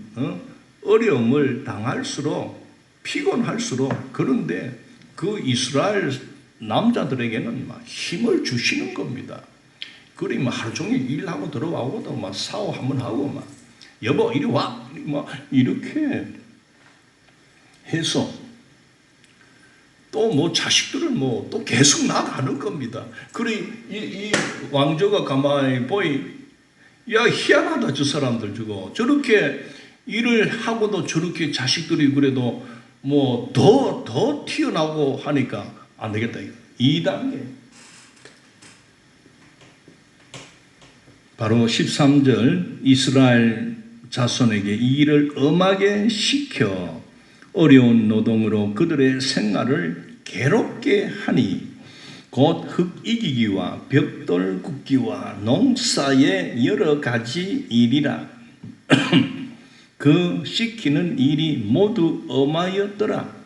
어려움을 당할수록 피곤할수록 그런데 그 이스라엘 남자들에게는 막 힘을 주시는 겁니다. 그러면 하루 종일 일하고 들어가고도 막 사오 한번 하고 막 여보 이리 와 막 이렇게 해서 또 뭐 자식들을 또 계속 나가는 겁니다. 그래 이 왕조가 가만히 보이 야 희한하다 저 사람들 저렇게 일을 하고도 저렇게 자식들이 그래도 더 튀어나오고 하니까 안 되겠다. 2단계 바로 13절 이스라엘 자손에게 이 일을 엄하게 시켜 어려운 노동으로 그들의 생활을 괴롭게 하니 곧 흙 이기기와 벽돌 굽기와 농사의 여러 가지 일이라. 그 시키는 일이 모두 엄하였더라.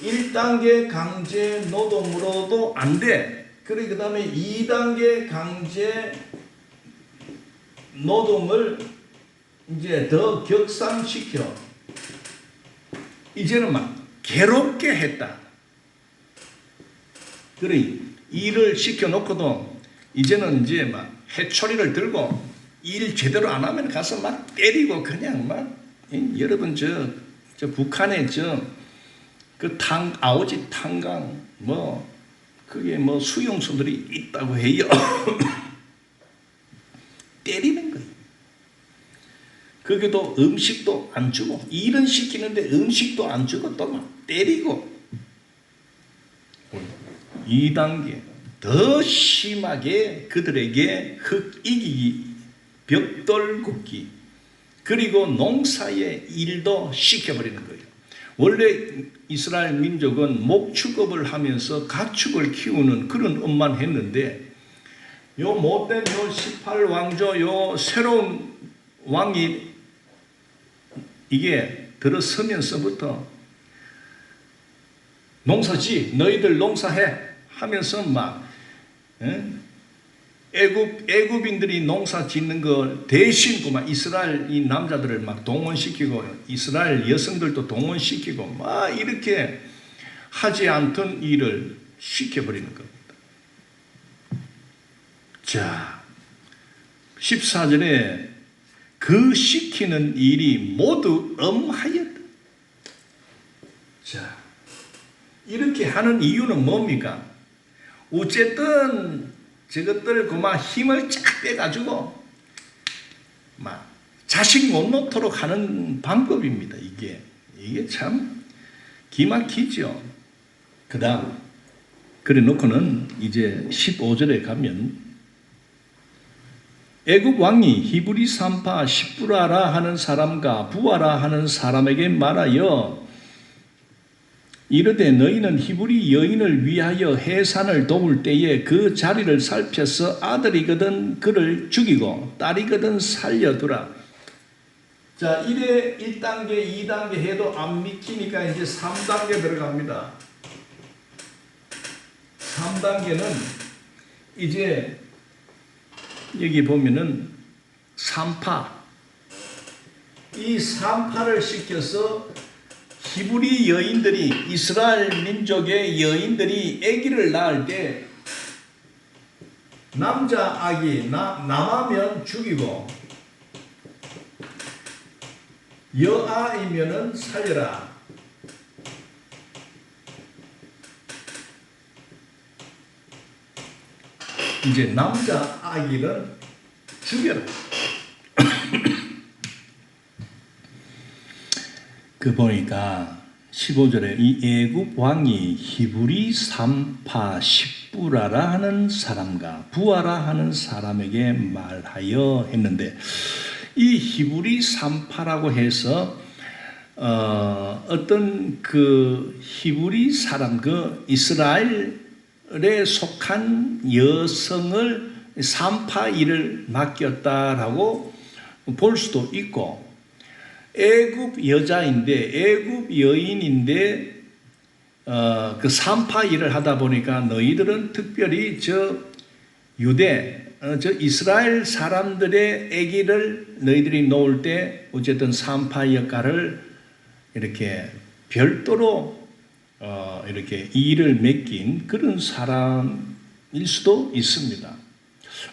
1단계 강제 노동으로도 안 돼. 그래 그 다음에 2단계 강제 노동을 이제 더 격상시켜 이제는 막 괴롭게 했다. 그래 일을 시켜놓고도 이제는 이제 막 해초리를 들고 일 제대로 안 하면 가서 막 때리고 그냥 막 여러분 저 북한에 그 아오지 탄강 그게 수용소들이 있다고 해요. 때리는 거예요. 거기도 음식도 안 주고 일은 시키는데 음식도 안 주고 또 막 때리고 2단계 더 심하게 그들에게 흙 이기기 벽돌 굽기 그리고 농사의 일도 시켜버리는 거예요. 원래 이스라엘 민족은 목축업을 하면서 가축을 키우는 그런 업만 했는데 요 못된 요 18왕조 요 새로운 왕이 이게 들어서면서부터 농사지 너희들 농사해 하면서 막 애굽인들이 농사 짓는 거 대신 그만 이스라엘 이 남자들을 막 동원시키고 이스라엘 여성들도 동원시키고 막 이렇게 하지 않던 일을 시켜버리는 겁니다. 자 14절에 그 시키는 일이 모두 엄하였다. 자 이렇게 하는 이유는 뭡니까? 어쨌든 저것들 그만 힘을 쫙 빼가지고 막 자식 못 놓도록 하는 방법입니다. 이게 참 기막히죠. 그 다음 그래 놓고는 이제 15절에 가면 애굽 왕이 히브리 산파 십부라라 하는 사람과 부하라 하는 사람에게 말하여 이르되 너희는 히브리 여인을 위하여 해산을 도울 때에 그 자리를 살펴서 아들이거든 그를 죽이고 딸이거든 살려두라. 자, 이래 1단계, 2단계 해도 안 믿기니까 이제 3단계 들어갑니다. 3단계는 이제 여기 보면은 산파. 이 산파를 시켜서 히브리 여인들이 이스라엘 민족의 여인들이 아기를 낳을 때 남자 아기 남하면 죽이고 여아이면은 살려라. 이제 남자 아기는 죽여라. 그 보니까 15절에 이 애굽 왕이 히브리 산파 십부라라 하는 사람과 부하라 하는 사람에게 말하여 했는데, 이 히브리 산파라고 해서 어떤 그 히브리 사람, 그 이스라엘에 속한 여성을 산파 일을 맡겼다라고 볼 수도 있고, 애굽 여자인데, 애굽 여인인데 그 산파 일을 하다 보니까 너희들은 특별히 저 유대, 저 이스라엘 사람들의 아기를 너희들이 놓을 때 어쨌든 산파 역할을 이렇게 별도로 이렇게 일을 맡긴 그런 사람일 수도 있습니다.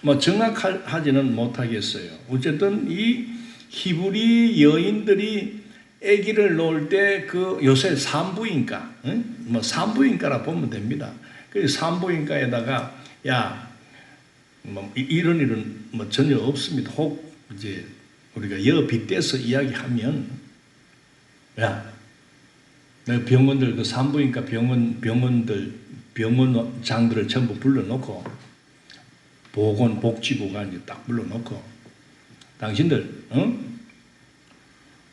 뭐 정확하지는 못하겠어요. 어쨌든 이 히브리 여인들이 아기를 놓을 때 그 요새 산부인과, 뭐 산부인과라 보면 됩니다. 그 산부인과에다가 뭐 이런 일은 뭐 전혀 없습니다. 혹 이제 우리가 빗대서 이야기하면, 병원들, 그 산부인과 병원장들을 전부 불러놓고, 복지부가 이제 딱 불러놓고, 당신들,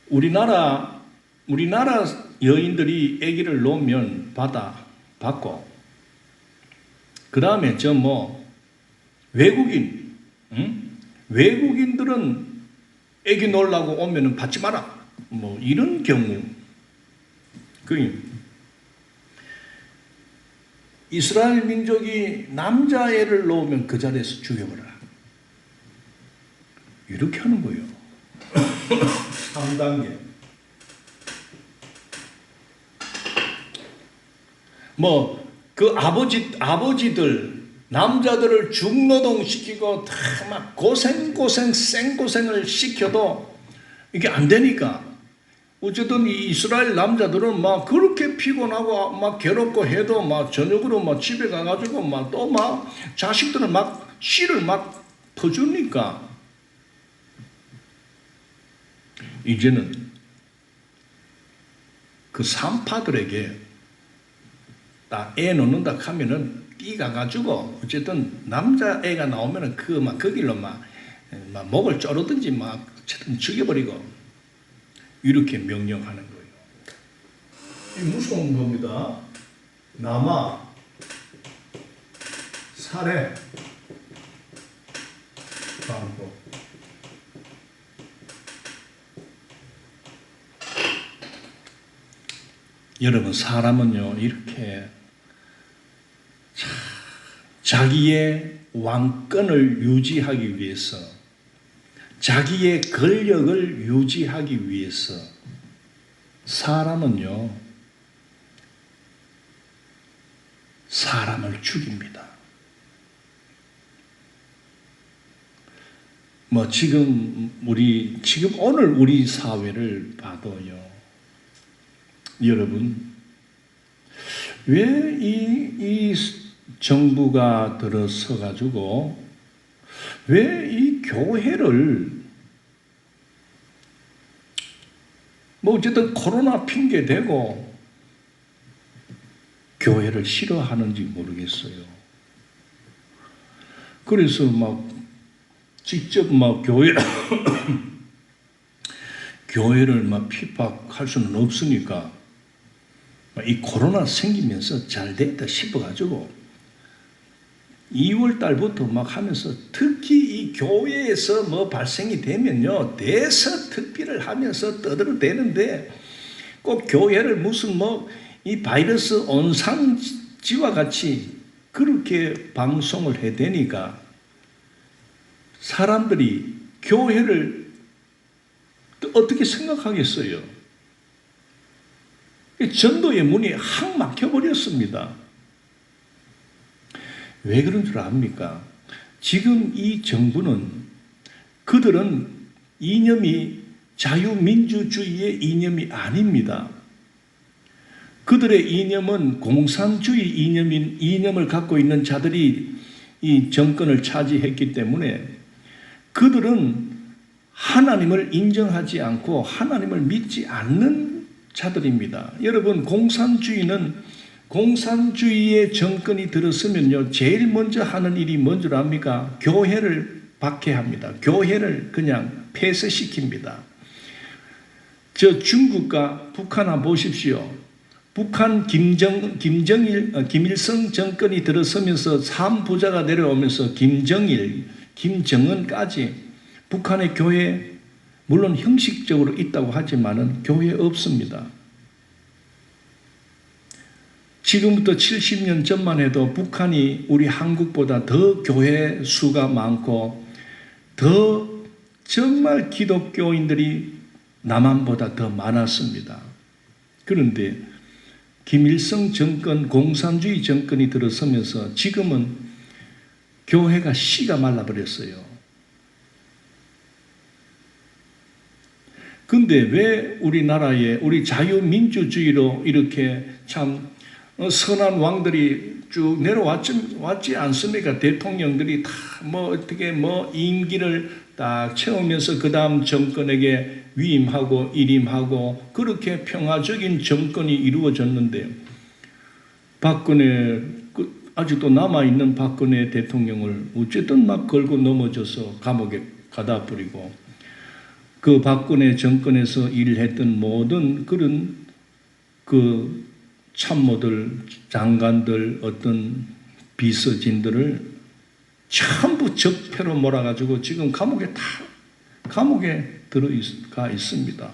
우리나라 여인들이 아기를 놓으면 받고, 그 다음에 외국인들은 아기 놓으려고 오면은 받지 마라. 뭐 이런 경우, 이스라엘 민족이 남자애를 놓으면 그 자리에서 죽여버려라. 이렇게 하는 거예요. 3단계. 그 아버지들, 남자들을 중노동시키고 다 막 생고생을 시켜도 이게 안 되니까, 어쨌든 이 이스라엘 남자들은 막 그렇게 피곤하고 막 괴롭고 해도 막 저녁으로 막 집에 가가지고 막 또 막 자식들은 막 씨를 막 퍼주니까, 이제는 그 산파들에게 딱 애 놓는다 하면은 뛰가가지고 어쨌든 남자애가 나오면은 그 길로 막 목을 조르든지 막 어쨌든 죽여버리고 이렇게 명령하는 거예요. 이 무서운 겁니다. 남아, 살해, 반복. 여러분, 사람은요 이렇게 자기의 왕권을 유지하기 위해서, 자기의 권력을 유지하기 위해서 사람은요 사람을 죽입니다. 지금 오늘 우리 사회를 봐도요, 여러분, 왜 이 정부가 들어서 가지고 왜 이 교회를 어쨌든 코로나 핑계 대고 교회를 싫어하는지 모르겠어요. 그래서 직접 교회를 핍박할 수는 없으니까 이 코로나 생기면서 잘 됐다 싶어가지고 2월 달부터 하면서, 특히 이 교회에서 발생이 되면요 대서특필을 하면서 떠들어대는데, 꼭 교회를 무슨 이 바이러스 온상지와 같이 그렇게 방송을 해대니까 사람들이 교회를 어떻게 생각하겠어요? 전도의 문이 확 막혀버렸습니다. 왜 그런 줄 압니까? 지금 이 정부는, 그들은 이념이 자유민주주의의 이념이 아닙니다. 그들의 이념은 공산주의 이념을 갖고 있는 자들이 이 정권을 차지했기 때문에, 그들은 하나님을 인정하지 않고 하나님을 믿지 않는 자들입니다. 여러분, 공산주의의 정권이 들었으면요, 제일 먼저 하는 일이 뭔 줄 압니까? 교회를 박해합니다. 교회를 그냥 폐쇄시킵니다. 저 중국과 북한 한번 보십시오. 북한 김일성 정권이 들어서면서 3부자가 내려오면서 김정일, 김정은까지 북한의 교회, 물론 형식적으로 있다고 하지만은 교회 없습니다. 지금부터 70년 전만 해도 북한이 우리 한국보다 더 교회 수가 많고 더 정말 기독교인들이 남한보다 더 많았습니다. 그런데 김일성 정권, 공산주의 정권이 들어서면서 지금은 교회가 씨가 말라버렸어요. 근데 왜 우리나라에 우리 자유민주주의로 이렇게 참 선한 왕들이 쭉 내려왔지 않습니까? 대통령들이 다 어떻게 임기를 딱 채우면서 그 다음 정권에게 위임하고 일임하고 그렇게 평화적인 정권이 이루어졌는데 박근혜, 아직도 남아있는 박근혜 대통령을 어쨌든 막 걸고 넘어져서 감옥에 가다 버리고 그 박근혜 정권에서 일했던 모든 그런 그 참모들, 장관들, 어떤 비서진들을 전부 적폐로 몰아가지고 지금 감옥에 들어가 있습니다.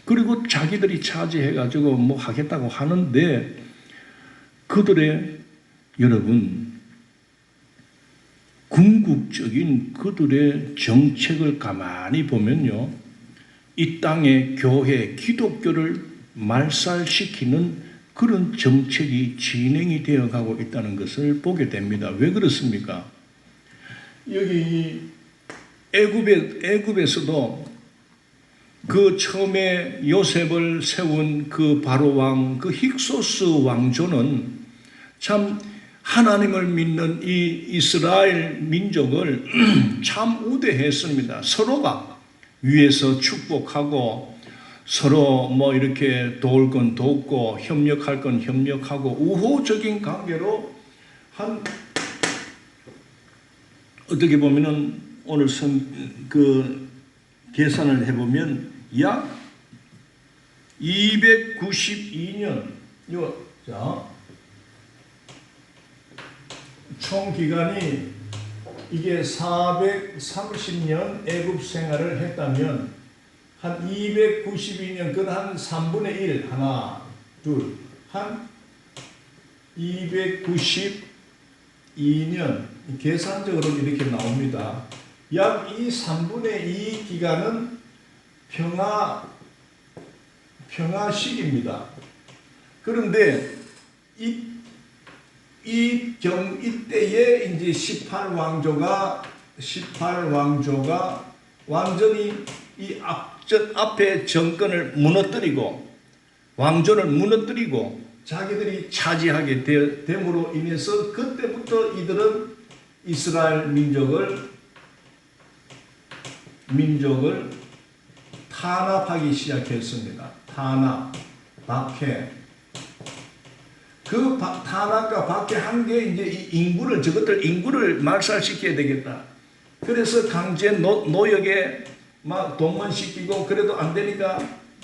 그리고 자기들이 차지해가지고 하겠다고 하는데 그들의, 여러분, 궁극적인 그들의 정책을 가만히 보면요, 이 땅의 교회, 기독교를 말살시키는 그런 정책이 진행이 되어 가고 있다는 것을 보게 됩니다. 왜 그렇습니까? 여기 애굽에서도 그 처음에 요셉을 세운 그 바로왕, 그 힉소스 왕조는 참 하나님을 믿는 이 이스라엘 민족을 참 우대했습니다. 서로가 위에서 축복하고 서로 이렇게 도울 건 돕고 협력할 건 협력하고 우호적인 관계로 어떻게 보면은 오늘 계산을 해보면 약 292년, 총 기간이 이게 430년 애굽 생활을 했다면 한 292년, 그건 한 3분의 1, 하나, 둘, 한 292년, 계산적으로 이렇게 나옵니다. 약 이 3분의 2 기간은 평화식입니다. 그런데 이때에 이제 18왕조가 완전히 이 앞에 정권을 무너뜨리고 왕조를 무너뜨리고 자기들이 차지하게 됨으로 인해서 그때부터 이들은 이스라엘 민족을 탄압하기 시작했습니다. 탄압, 박해. 그 탄압과 박해한 게 이제 저것들 인구를 말살시켜야 되겠다. 그래서 강제 노역에 막 동원시키고 그래도 안 되니까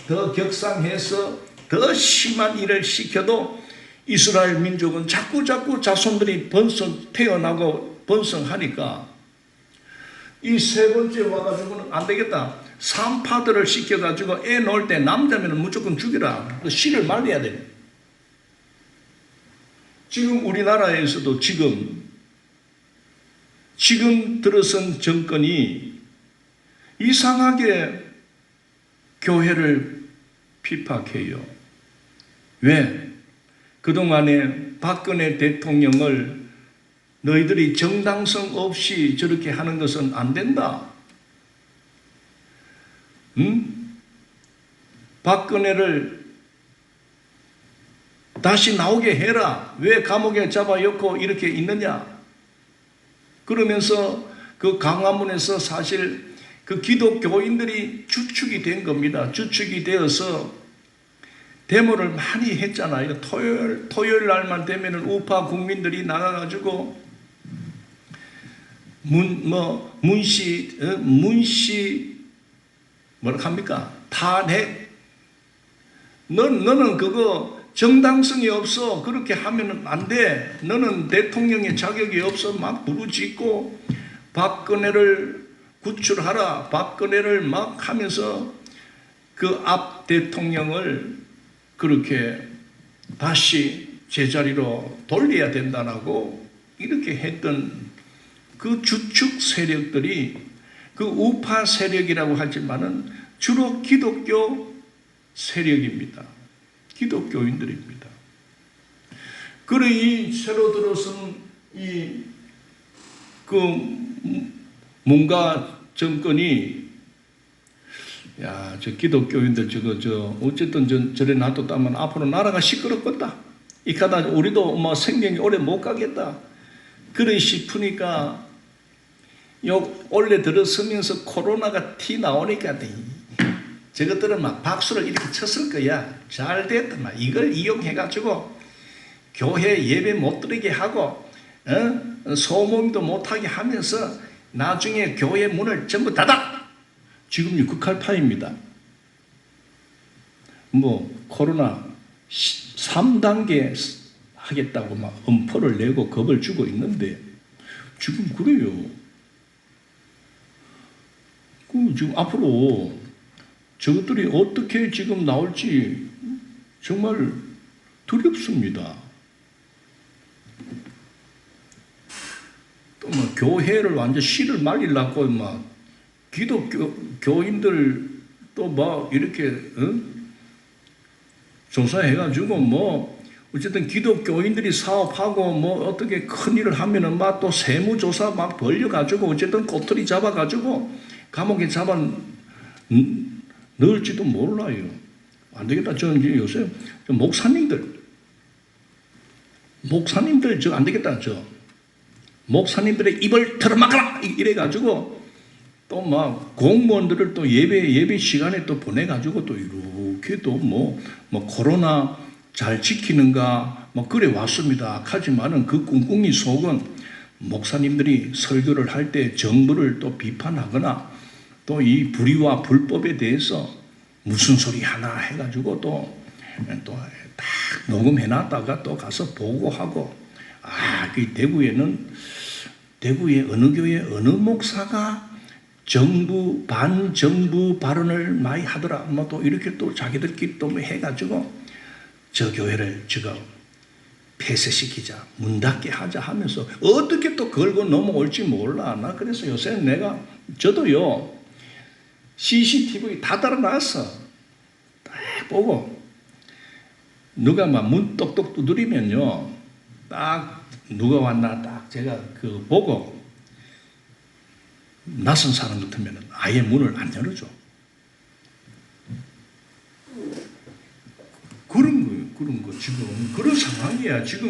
더 격상해서 더 심한 일을 시켜도 이스라엘 민족은 자꾸 자손들이 태어나고 번성하니까 이 세 번째 와가지고는 안 되겠다. 산파들을 시켜가지고 애 놓을 때 남자면 무조건 죽여라. 씨를 말려야 돼. 지금 우리나라에서도 지금 들어선 정권이 이상하게 교회를 핍박해요. 왜? 그동안에 박근혜 대통령을 너희들이 정당성 없이 저렇게 하는 것은 안 된다. 박근혜를 다시 나오게 해라. 왜 감옥에 잡아놓고 이렇게 있느냐? 그러면서 그 광화문에서 사실 그 기독교인들이 주축이 된 겁니다. 주축이 되어서 데모를 많이 했잖아요. 토요일 날만 되면은 우파 국민들이 나가가지고 문시 뭐라 합니까? 탄핵. 너는 그거 정당성이 없어. 그렇게 하면은 안 돼. 너는 대통령의 자격이 없어. 막 부르짖고 박근혜를 구출하라. 박근혜를 막 하면서 그 앞 대통령을 그렇게 다시 제자리로 돌려야 된다라고 이렇게 했던 그 주축 세력들이 그 우파 세력이라고 하지만은 주로 기독교 세력입니다. 기독교인들입니다. 그래 이 새로 들어선 그 문가 정권이 저 기독교인들 어쨌든 저래 놔뒀다면 앞으로 나라가 시끄럽겠다. 이카다 우리도 뭐 생명이 오래 못 가겠다. 그래 싶으니까 올해 들어서면서 코로나가 티 나오니까 저것들은 막 박수를 이렇게 쳤을 거야. 잘 됐다. 막 이걸 이용해가지고 교회 예배 못 드리게 하고 소모임도 못하게 하면서 나중에 교회 문을 전부 닫아. 지금 극할파입니다. 코로나 3단계 하겠다고 막 엄포를 내고 겁을 주고 있는데 지금 그래요. 지금 앞으로 저것들이 어떻게 지금 나올지 정말 두렵습니다. 또 교회를 완전 씨를 말리려고 기독교인들 또 이렇게 조사해가지고 어쨌든 기독교인들이 사업하고 어떻게 큰 일을 하면은 또 세무조사 벌려가지고 어쨌든 꼬투리 잡아가지고 감옥에 넣을지도 몰라요. 안 되겠다. 저는 요새 목사님들 안 되겠다. 목사님들의 입을 털어막아라 이래가지고 또 공무원들을 또 예배 시간에 또 보내가지고 또 이렇게 또 코로나 잘 지키는가 그래 왔습니다. 하지만은 그 꿍꿍이 속은 목사님들이 설교를 할 때 정부를 또 비판하거나 또 이 불의와 불법에 대해서 무슨 소리 하나 해가지고 또 딱 녹음해놨다가 또 가서 보고하고 그 대구의 어느 교회 어느 목사가 반정부 발언을 많이 하더라. 또 이렇게 또 자기들끼리 또 해가지고 저 교회를 지금 폐쇄시키자, 문 닫게 하자 하면서 어떻게 또 걸고 넘어올지 몰라. 나 그래서 요새 저도요, CCTV 다 달아놨어. 딱 보고, 누가 문 똑똑 두드리면요, 딱 누가 왔나 딱 제가 보고, 낯선 사람 같으면 아예 문을 안 열어줘. 그런 거 지금 그런 상황이야. 지금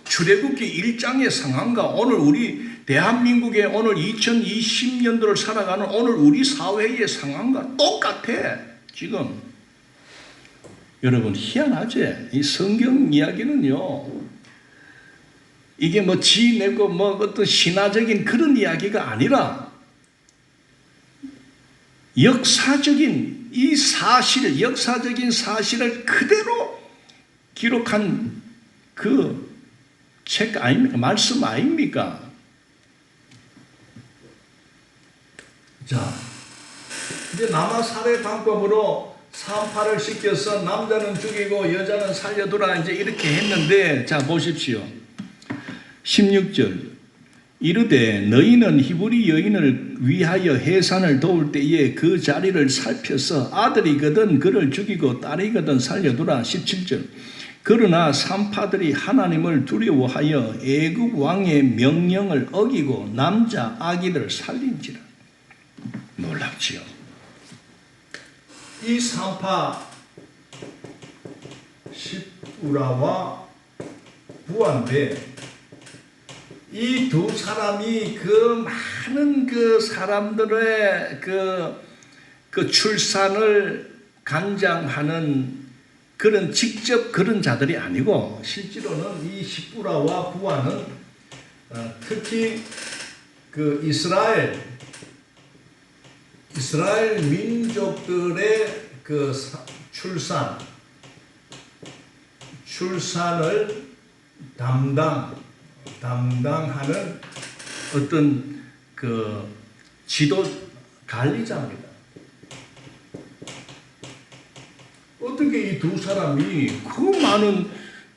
출애굽기 1장의 상황과 오늘 우리 대한민국의 오늘 2020년도를 살아가는 오늘 우리 사회의 상황과 똑같아. 지금 여러분 희한하지? 이 성경 이야기는요. 이게 지내고 어떤 신화적인 그런 이야기가 아니라 역사적인 역사적인 사실을 그대로 기록한 그 책 아닙니까? 말씀 아닙니까? 자, 이제 남아 살해 방법으로 산파를 시켜서 남자는 죽이고 여자는 살려두라 이제 이렇게 했는데, 자 보십시오. 16절. 이르되 너희는 히브리 여인을 위하여 해산을 도울 때에 그 자리를 살펴서 아들이거든 그를 죽이고 딸이거든 살려두라. 17절. 그러나 산파들이 하나님을 두려워하여 애굽 왕의 명령을 어기고 남자 아기를 살린지라. 놀랍지요. 이 산파 십우라와 부한데 이 두 사람이 그 많은 그 사람들의 그 출산을 간장하는 그런 직접 그런 자들이 아니고 실제로는 이 시부라와 부하는 특히 그 이스라엘 민족들의 그 출산을 담당하는 어떤 그 지도 관리자입니다. 어떻게 이 두 사람이 그 많은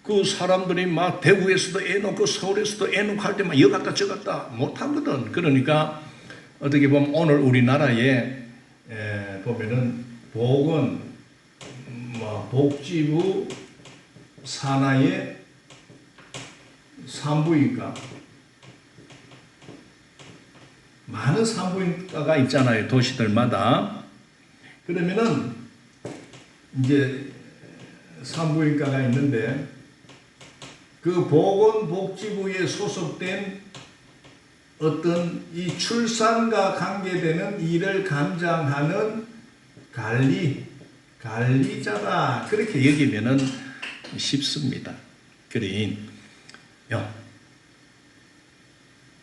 그 사람들이 막 대구에서도 애 놓고 서울에서도 애 놓고 할 때 막 여 갔다 저 갔다 못하거든. 그러니까 어떻게 보면 오늘 우리나라에 보면은 복지부 산하의 산부인과 많은 산부인과가 있잖아요. 도시들마다. 그러면은 이제 산부인과가 있는데 그 보건복지부에 소속된 어떤 이 출산과 관계되는 일을 관장하는 관리자다. 그렇게 여기면은 쉽습니다. 그래,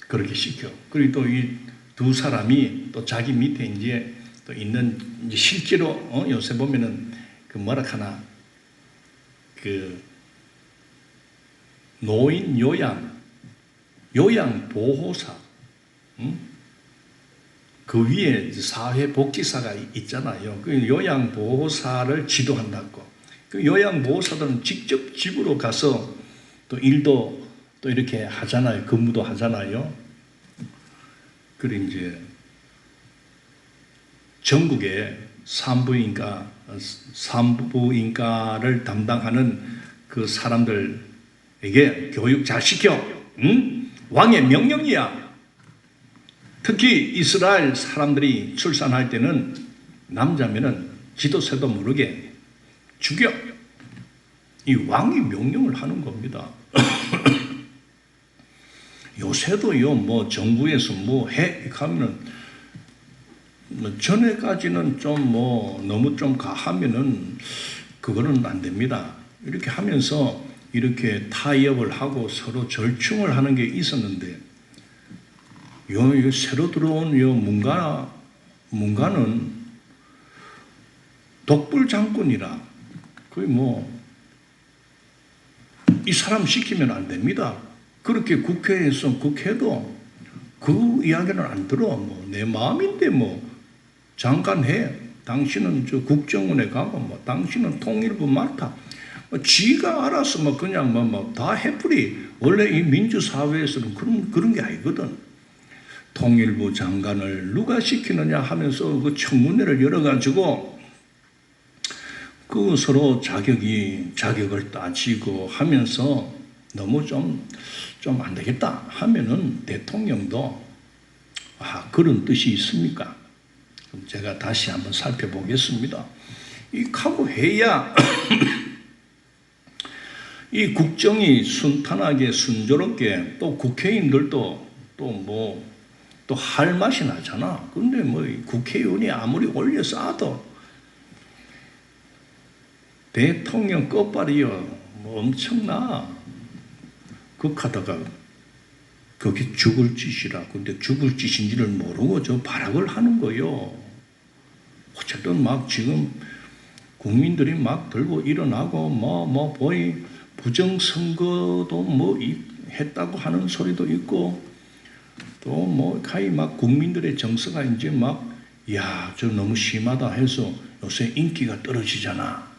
그렇게 시켜. 그리고 또 이 두 사람이 또 자기 밑에 이제 또 있는 이제 실제로 요새 보면은 그 뭐라 하나 그 노인 요양 보호사, 그 위에 사회복지사가 있잖아요. 그 요양 보호사를 지도한다고. 그 요양 보호사들은 직접 집으로 가서 또 일도 또 이렇게 하잖아요. 근무도 하잖아요. 그래 이제 전국에 산부인과를 담당하는 그 사람들에게 교육 잘 시켜. 왕의 명령이야. 특히 이스라엘 사람들이 출산할 때는 남자면은 지도새도 모르게 죽여. 이 왕이 명령을 하는 겁니다. 요새도요, 뭐 정부에서 뭐 해 하면은 뭐 전에까지는 좀 뭐 너무 좀 가하면은 그거는 안 됩니다. 이렇게 하면서 이렇게 타협을 하고 서로 절충을 하는 게 있었는데 요 새로 들어온 요 문가는 독불 장군이라 거의 뭐 이 사람 시키면 안 됩니다. 그렇게 국회도 그 이야기는 안 들어. 뭐 내 마음인데 뭐 잠깐 해. 당신은 저 국정원에 가고 뭐 당신은 통일부 맡아. 뭐 지가 알아서 뭐 그냥 뭐 다 해프리. 원래 이 민주사회에서는 그런 게 아니거든. 통일부 장관을 누가 시키느냐 하면서 그 청문회를 열어가지고 그 서로 자격을 따지고 하면서 너무 좀 안 되겠다 하면은 대통령도 그런 뜻이 있습니까? 그럼 제가 다시 한번 살펴보겠습니다. 이 각오해야 이 국정이 순탄하게 순조롭게 또 국회의원들도 또 할 맛이 나잖아. 근데 뭐 국회의원이 아무리 올려 쌓아도 대통령 끝발이요 뭐 엄청나. 극하다가 그게 죽을 짓이라. 근데 죽을 짓인지를 모르고 저 발악을 하는 거요. 어쨌든 막 지금 국민들이 막 들고 일어나고 보이 부정선거도 뭐 했다고 하는 소리도 있고 또 가히 막 국민들의 정서가 이제 저 너무 심하다 해서 요새 인기가 떨어지잖아.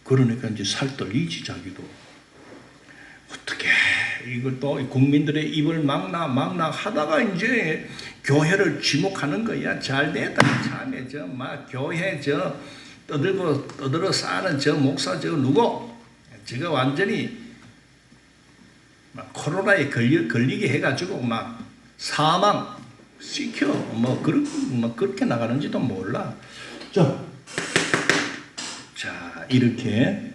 그러니까 이제 살떨리지 자기도. 어떻게 이것도 국민들의 입을 막나 하다가 이제 교회를 지목하는 거야. 잘 됐다. 참에 교회 떠들어 싸는 저 목사 누구? 지가 완전히 코로나에 걸리게 해가지고 사망 시켜 그렇게 나가는지도 몰라. 자 이렇게.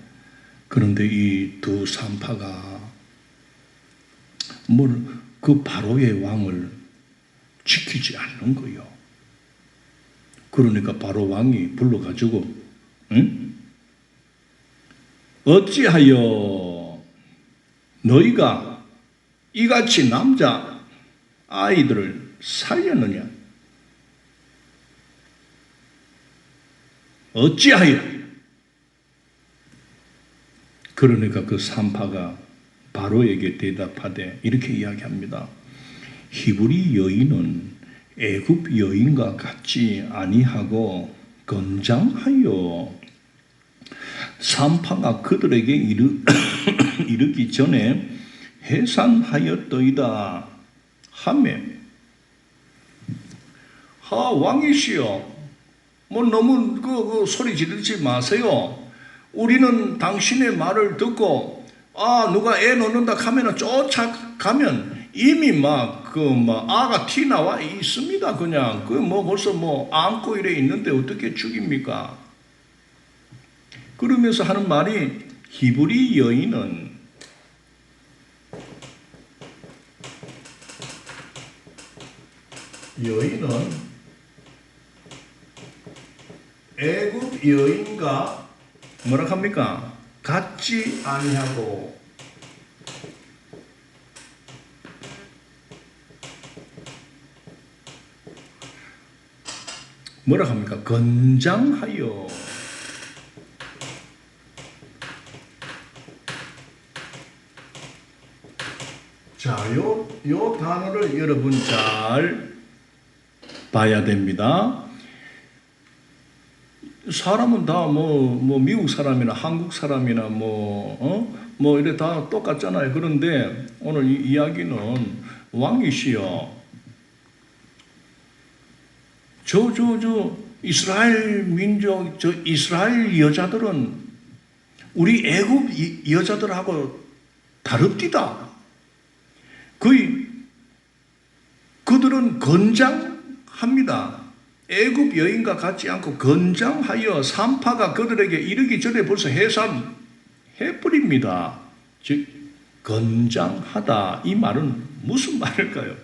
그런데 이 두 산파가 그 바로의 왕을 지키지 않는 거요. 그러니까 바로 왕이 불러가지고 어찌하여 너희가 이같이 남자 아이들을 살렸느냐? 어찌하여? 그러니까 그 산파가 바로에게 대답하되 이렇게 이야기합니다. 히브리 여인은 애굽 여인과 같지 아니하고 건장하여 산파가 그들에게 이르기 전에 해산하였더이다 하며, 왕이시여, 뭐 너무 그 소리 지르지 마세요. 우리는 당신의 말을 듣고 누가 애 놓는다 하면은 쫓아가면 이미 아가 티 나와 있습니다. 그냥 벌써 안고 이래 있는데 어떻게 죽입니까? 그러면서 하는 말이 히브리 여인은 애굽 여인과 뭐라 합니까? 같지 아니하고 뭐라 합니까? 건장하여. 자, 요 단어를 여러분 잘 봐야 됩니다. 사람은 다 미국 사람이나 한국 사람이나 이래 다 똑같잖아요. 그런데 오늘 이 이야기는 왕이시여, 이스라엘 민족, 이스라엘 여자들은 우리 애굽 여자들하고 다릅디다. 그들은 건장합니다. 애굽 여인과 같지 않고 건장하여 산파가 그들에게 이르기 전에 벌써 해산해버립니다. 즉 건장하다, 이 말은 무슨 말일까요?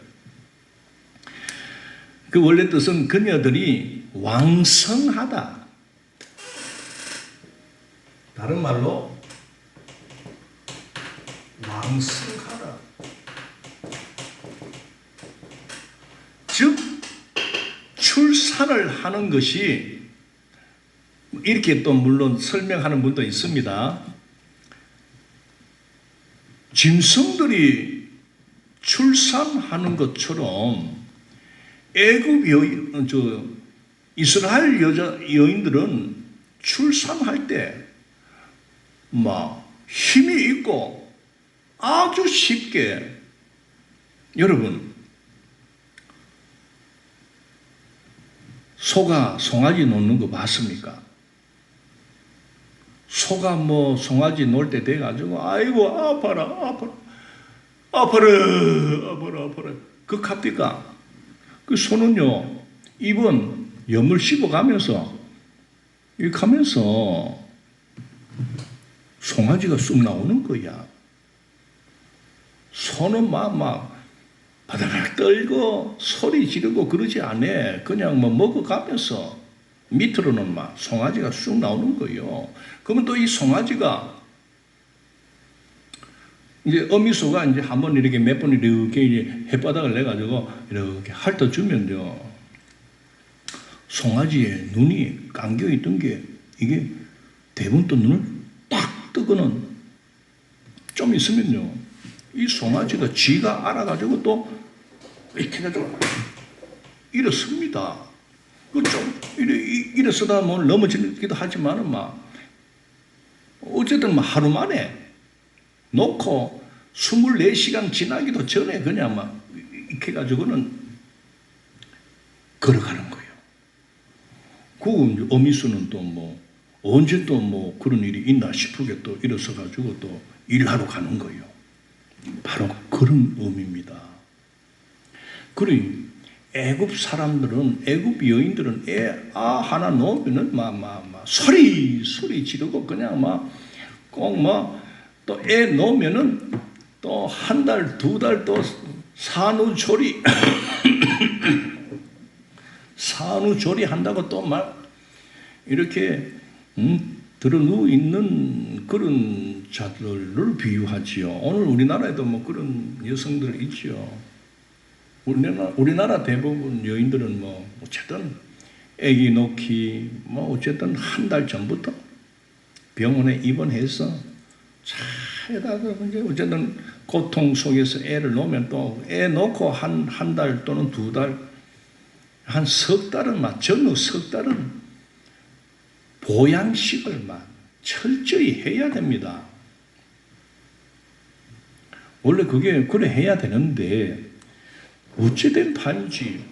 그 원래 뜻은 그녀들이 왕성하다. 다른 말로 왕성하다. 즉 출산을 하는 것이, 이렇게 또 물론 설명하는 분도 있습니다. 짐승들이 출산하는 것처럼 애굽 이스라엘 여인들은 출산할 때 힘이 있고 아주 쉽게, 여러분, 소가 송아지 놓는 거 봤습니까? 소가 송아지 놓을 때 돼가지고 아이고 아파라. 그 갑니까? 그 소는요, 입은 염을 씹어가면서 이렇게 하면서 송아지가 쑥 나오는 거야. 소는 바다락 떨고 소리 지르고 그러지 않아. 그냥 먹어가면서 밑으로는 송아지가 쑥 나오는 거예요. 그러면 또 이 송아지가 이제 어미소가 이제 한번 이렇게 몇 번 이렇게 햇바닥을 내가지고 이렇게 핥아주면요, 송아지의 눈이 감겨 있던 게 이게 대부분 또 눈을 딱 뜨고는 좀 있으면요, 이 송아지가 지가 알아가지고 또 이렇게 해가지고 일어섭니다. 그 좀 일어서다 넘어지기도 하지만은 어쨌든 하루 만에 놓고 24시간 지나기도 전에 그냥 이렇게 해가지고는 걸어가는 거예요. 그 어미수는 또 언제 또 그런 일이 있나 싶게 또 일어서가지고 또 일하러 가는 거예요. 바로 그런 의미입니다. 그러니 애굽 사람들은, 애굽 여인들은 애 하나 놓으면은 소리 지르고 그냥 꼭 또 애 놓으면은 또 한 달, 두 달 또 산후조리 산후조리 한다고 또 이렇게 드러누워 있는 그런 자들을 비유하지요. 오늘 우리나라에도 뭐 그런 여성들 있죠. 우리나라 대부분 여인들은 뭐 어쨌든 아기 놓기 뭐 어쨌든 한 달 전부터 병원에 입원해서 차에다가 이제 어쨌든 고통 속에서 애를 놓으면 또 애 놓고 한 달 또는 2달 한 석 달은 전후 석 달은 보양식을만 철저히 해야 됩니다. 원래 그게 그래 해야 되는데 어찌된 판이지.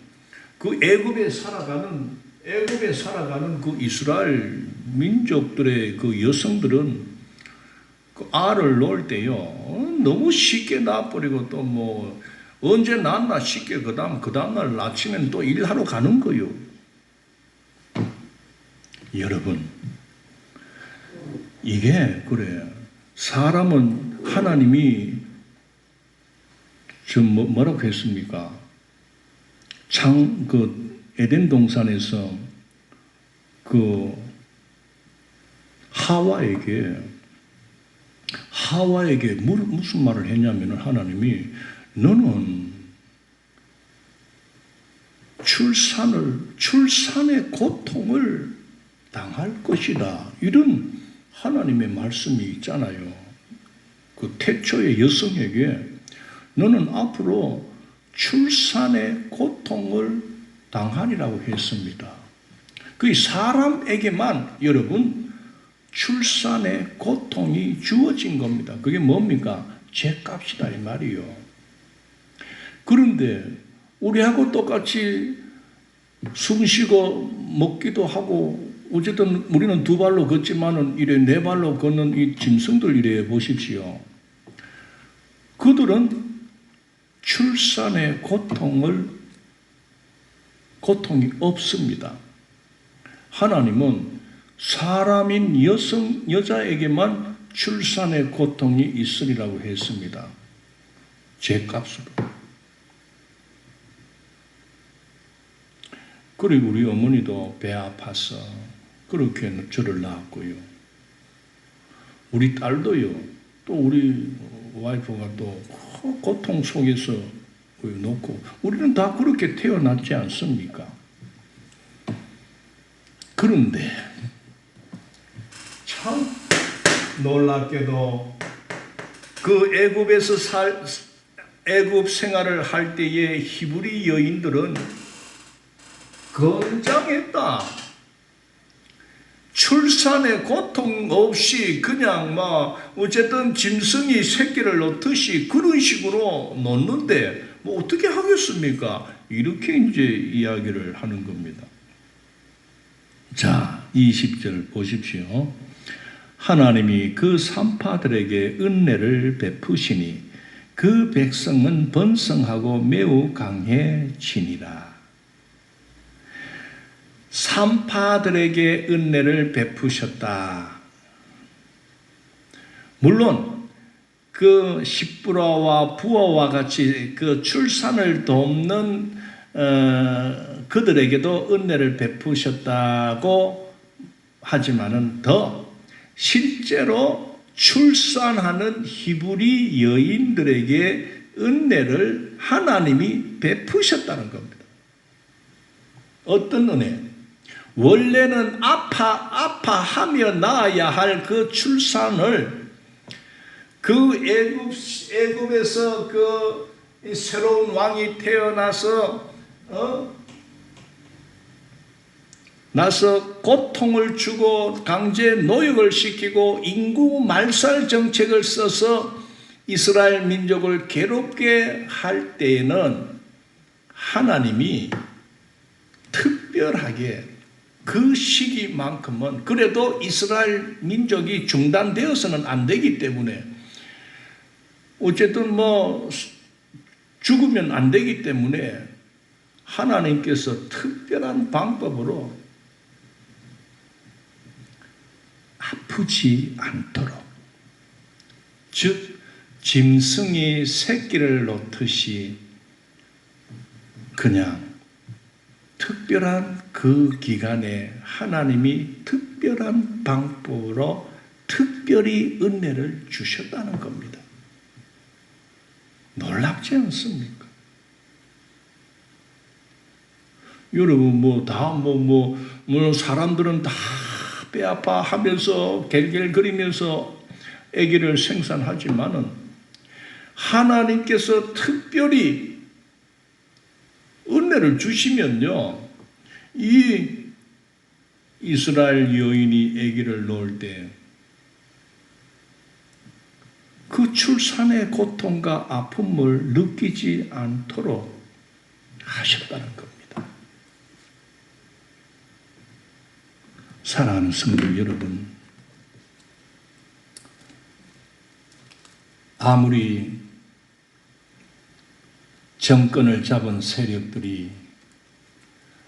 그 애굽에 살아가는 그 이스라엘 민족들의 그 여성들은 그 알을 놓을 때요 너무 쉽게 놔버리고 또 뭐 언제 낳나 쉽게 그 다음날 아침엔 또 일하러 가는 거요. 여러분 이게 그래 사람은 하나님이 뭐라고 했습니까? 그 에덴 동산에서 그 하와에게 무슨 말을 했냐면 하나님이 너는 출산의 고통을 당할 것이다. 이런 하나님의 말씀이 있잖아요. 그 태초의 여성에게 너는 앞으로 출산의 고통을 당하리라고 했습니다. 그 사람에게만 여러분 출산의 고통이 주어진 겁니다. 그게 뭡니까? 죄값이다 이 말이요. 그런데 우리하고 똑같이 숨쉬고 먹기도 하고 어쨌든 우리는 2발로 걷지만은 이래 4발로 걷는 이 짐승들 이래 보십시오. 그들은 출산의 고통이 없습니다. 하나님은 사람인 여자에게만 출산의 고통이 있으리라고 했습니다. 죄값으로. 그리고 우리 어머니도 배 아파서 그렇게 저를 낳았고요. 우리 딸도요. 또 우리 와이프가 또 고통 속에서 놓고 우리는 다 그렇게 태어났지 않습니까? 그런데 참 놀랍게도 그 애굽 생활을 할 때의 히브리 여인들은 건장했다. 출산의 고통 없이 그냥 어쨌든 짐승이 새끼를 놓듯이 그런 식으로 놓는데 뭐 어떻게 하겠습니까? 이렇게 이제 이야기를 하는 겁니다. 자, 20절 보십시오. 하나님이 그 산파들에게 은혜를 베푸시니 그 백성은 번성하고 매우 강해지니라. 산파들에게 은혜를 베푸셨다. 물론 그 십부라와 부하와 같이 그 출산을 돕는 그들에게도 은혜를 베푸셨다고 하지만은 더 실제로 출산하는 히브리 여인들에게 은혜를 하나님이 베푸셨다는 겁니다. 어떤 은혜? 원래는 아파하며 낳아야 할 그 출산을 그 애굽에서 그 새로운 왕이 태어나서 고통을 주고 강제 노역을 시키고 인구 말살 정책을 써서 이스라엘 민족을 괴롭게 할 때에는 하나님이 특별하게 그 시기만큼은 그래도 이스라엘 민족이 중단되어서는 안 되기 때문에 어쨌든 죽으면 안 되기 때문에 하나님께서 특별한 방법으로 아프지 않도록, 즉 짐승이 새끼를 놓듯이 그냥 특별한 그 기간에 하나님이 특별히 특별한 방법으로 특별히 은혜를 주셨다는 겁니다. 놀랍지 않습니까? 여러분 물론 사람들은 다 뼈아파 하면서 갤갤거리면서 아기를 생산하지만은 하나님께서 특별히 은혜를 주시면요, 이 이스라엘 여인이 아기를 낳을 때 그 출산의 고통과 아픔을 느끼지 않도록 하셨다는 겁니다. 사랑하는 성도 여러분, 아무리 정권을 잡은 세력들이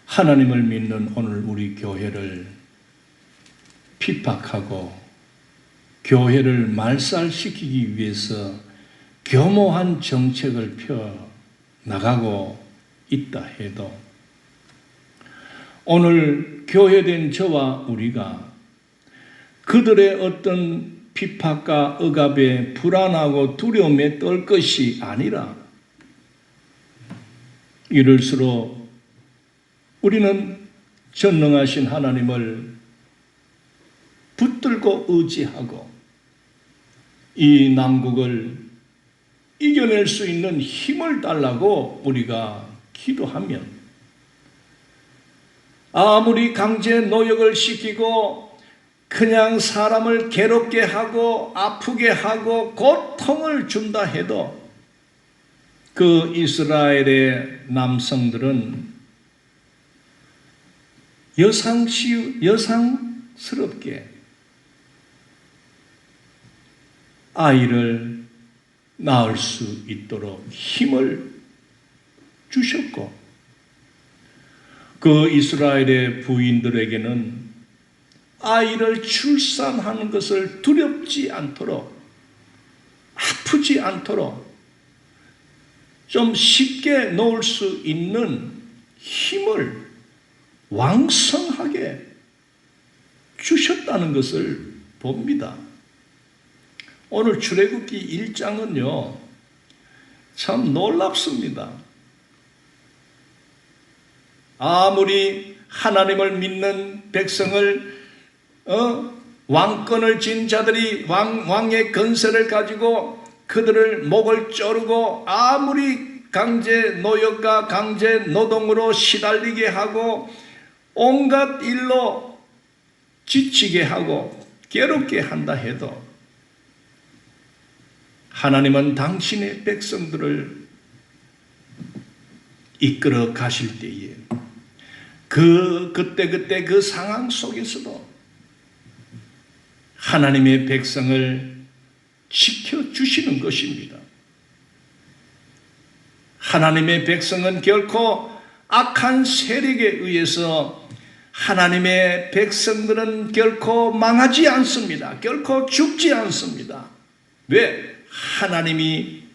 하나님을 믿는 오늘 우리 교회를 핍박하고 교회를 말살시키기 위해서 교모한 정책을 펴 나가고 있다 해도 오늘 교회된 저와 우리가 그들의 어떤 핍박과 억압에 불안하고 두려움에 떨 것이 아니라 이럴수록 우리는 전능하신 하나님을 붙들고 의지하고 이 난국을 이겨낼 수 있는 힘을 달라고 우리가 기도하면 아무리 강제 노역을 시키고 그냥 사람을 괴롭게 하고 아프게 하고 고통을 준다 해도 그 이스라엘의 남성들은 여상스럽게 아이를 낳을 수 있도록 힘을 주셨고 그 이스라엘의 부인들에게는 아이를 출산하는 것을 두렵지 않도록 아프지 않도록 좀 쉽게 놓을 수 있는 힘을 왕성하게 주셨다는 것을 봅니다. 오늘 출애굽기 1장은요 참 놀랍습니다. 아무리 하나님을 믿는 백성을 왕권을 쥔 자들이 왕의 건세를 가지고 그들을 목을 조르고 아무리 강제 노역과 강제 노동으로 시달리게 하고 온갖 일로 지치게 하고 괴롭게 한다 해도 하나님은 당신의 백성들을 이끌어 가실 때에 그때 그 상황 속에서도 하나님의 백성을 지켜주시는 것입니다. 하나님의 백성은 결코 악한 세력에 의해서 하나님의 백성들은 결코 망하지 않습니다. 결코 죽지 않습니다. 왜? 하나님이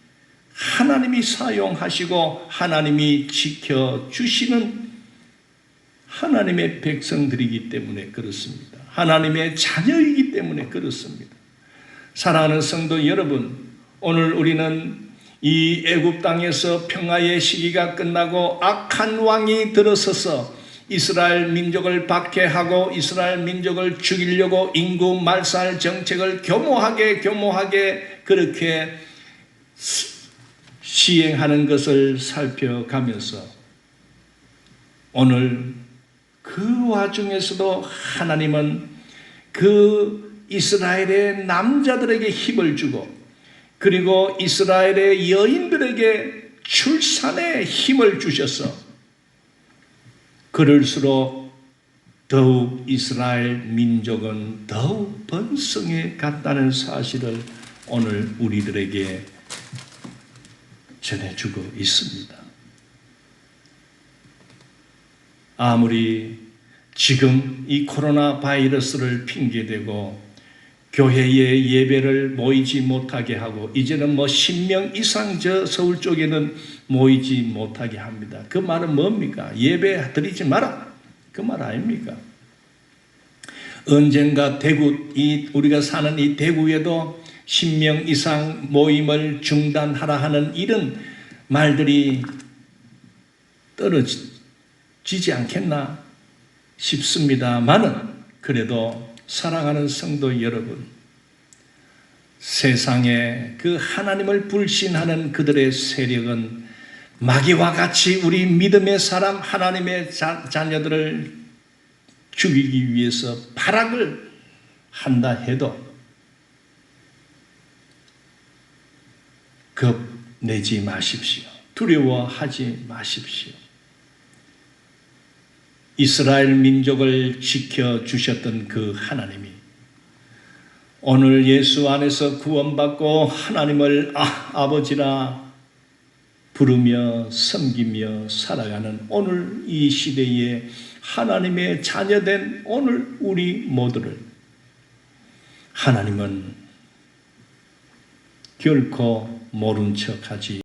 사용하시고 하나님이 지켜주시는 하나님의 백성들이기 때문에 그렇습니다. 하나님의 자녀이기 때문에 그렇습니다. 사랑하는 성도 여러분, 오늘 우리는 이 애굽 땅에서 평화의 시기가 끝나고 악한 왕이 들어서서 이스라엘 민족을 박해하고 이스라엘 민족을 죽이려고 인구 말살 정책을 교모하게 그렇게 시행하는 것을 살펴가면서 오늘 그 와중에서도 하나님은 그 이스라엘의 남자들에게 힘을 주고 그리고 이스라엘의 여인들에게 출산에 힘을 주셔서 그럴수록 더욱 이스라엘 민족은 더욱 번성해 갔다는 사실을 오늘 우리들에게 전해주고 있습니다. 아무리 지금 이 코로나 바이러스를 핑계대고 교회에 예배를 모이지 못하게 하고 이제는 10명 이상 저 서울 쪽에는 모이지 못하게 합니다. 그 말은 뭡니까? 예배 드리지 마라. 그 말 아닙니까? 언젠가 대구, 우리가 사는 이 대구에도 10명 이상 모임을 중단하라 하는 이런 말들이 떨어지지 않겠나 싶습니다만은, 그래도 사랑하는 성도 여러분, 세상에 그 하나님을 불신하는 그들의 세력은 마귀와 같이 우리 믿음의 사람, 하나님의 자녀들을 죽이기 위해서 발악을 한다 해도 겁내지 마십시오. 두려워하지 마십시오. 이스라엘 민족을 지켜주셨던 그 하나님이 오늘 예수 안에서 구원받고 하나님을 아버지라 부르며 섬기며 살아가는 오늘 이 시대에 하나님의 자녀된 오늘 우리 모두를 하나님은 결코 모른 척하지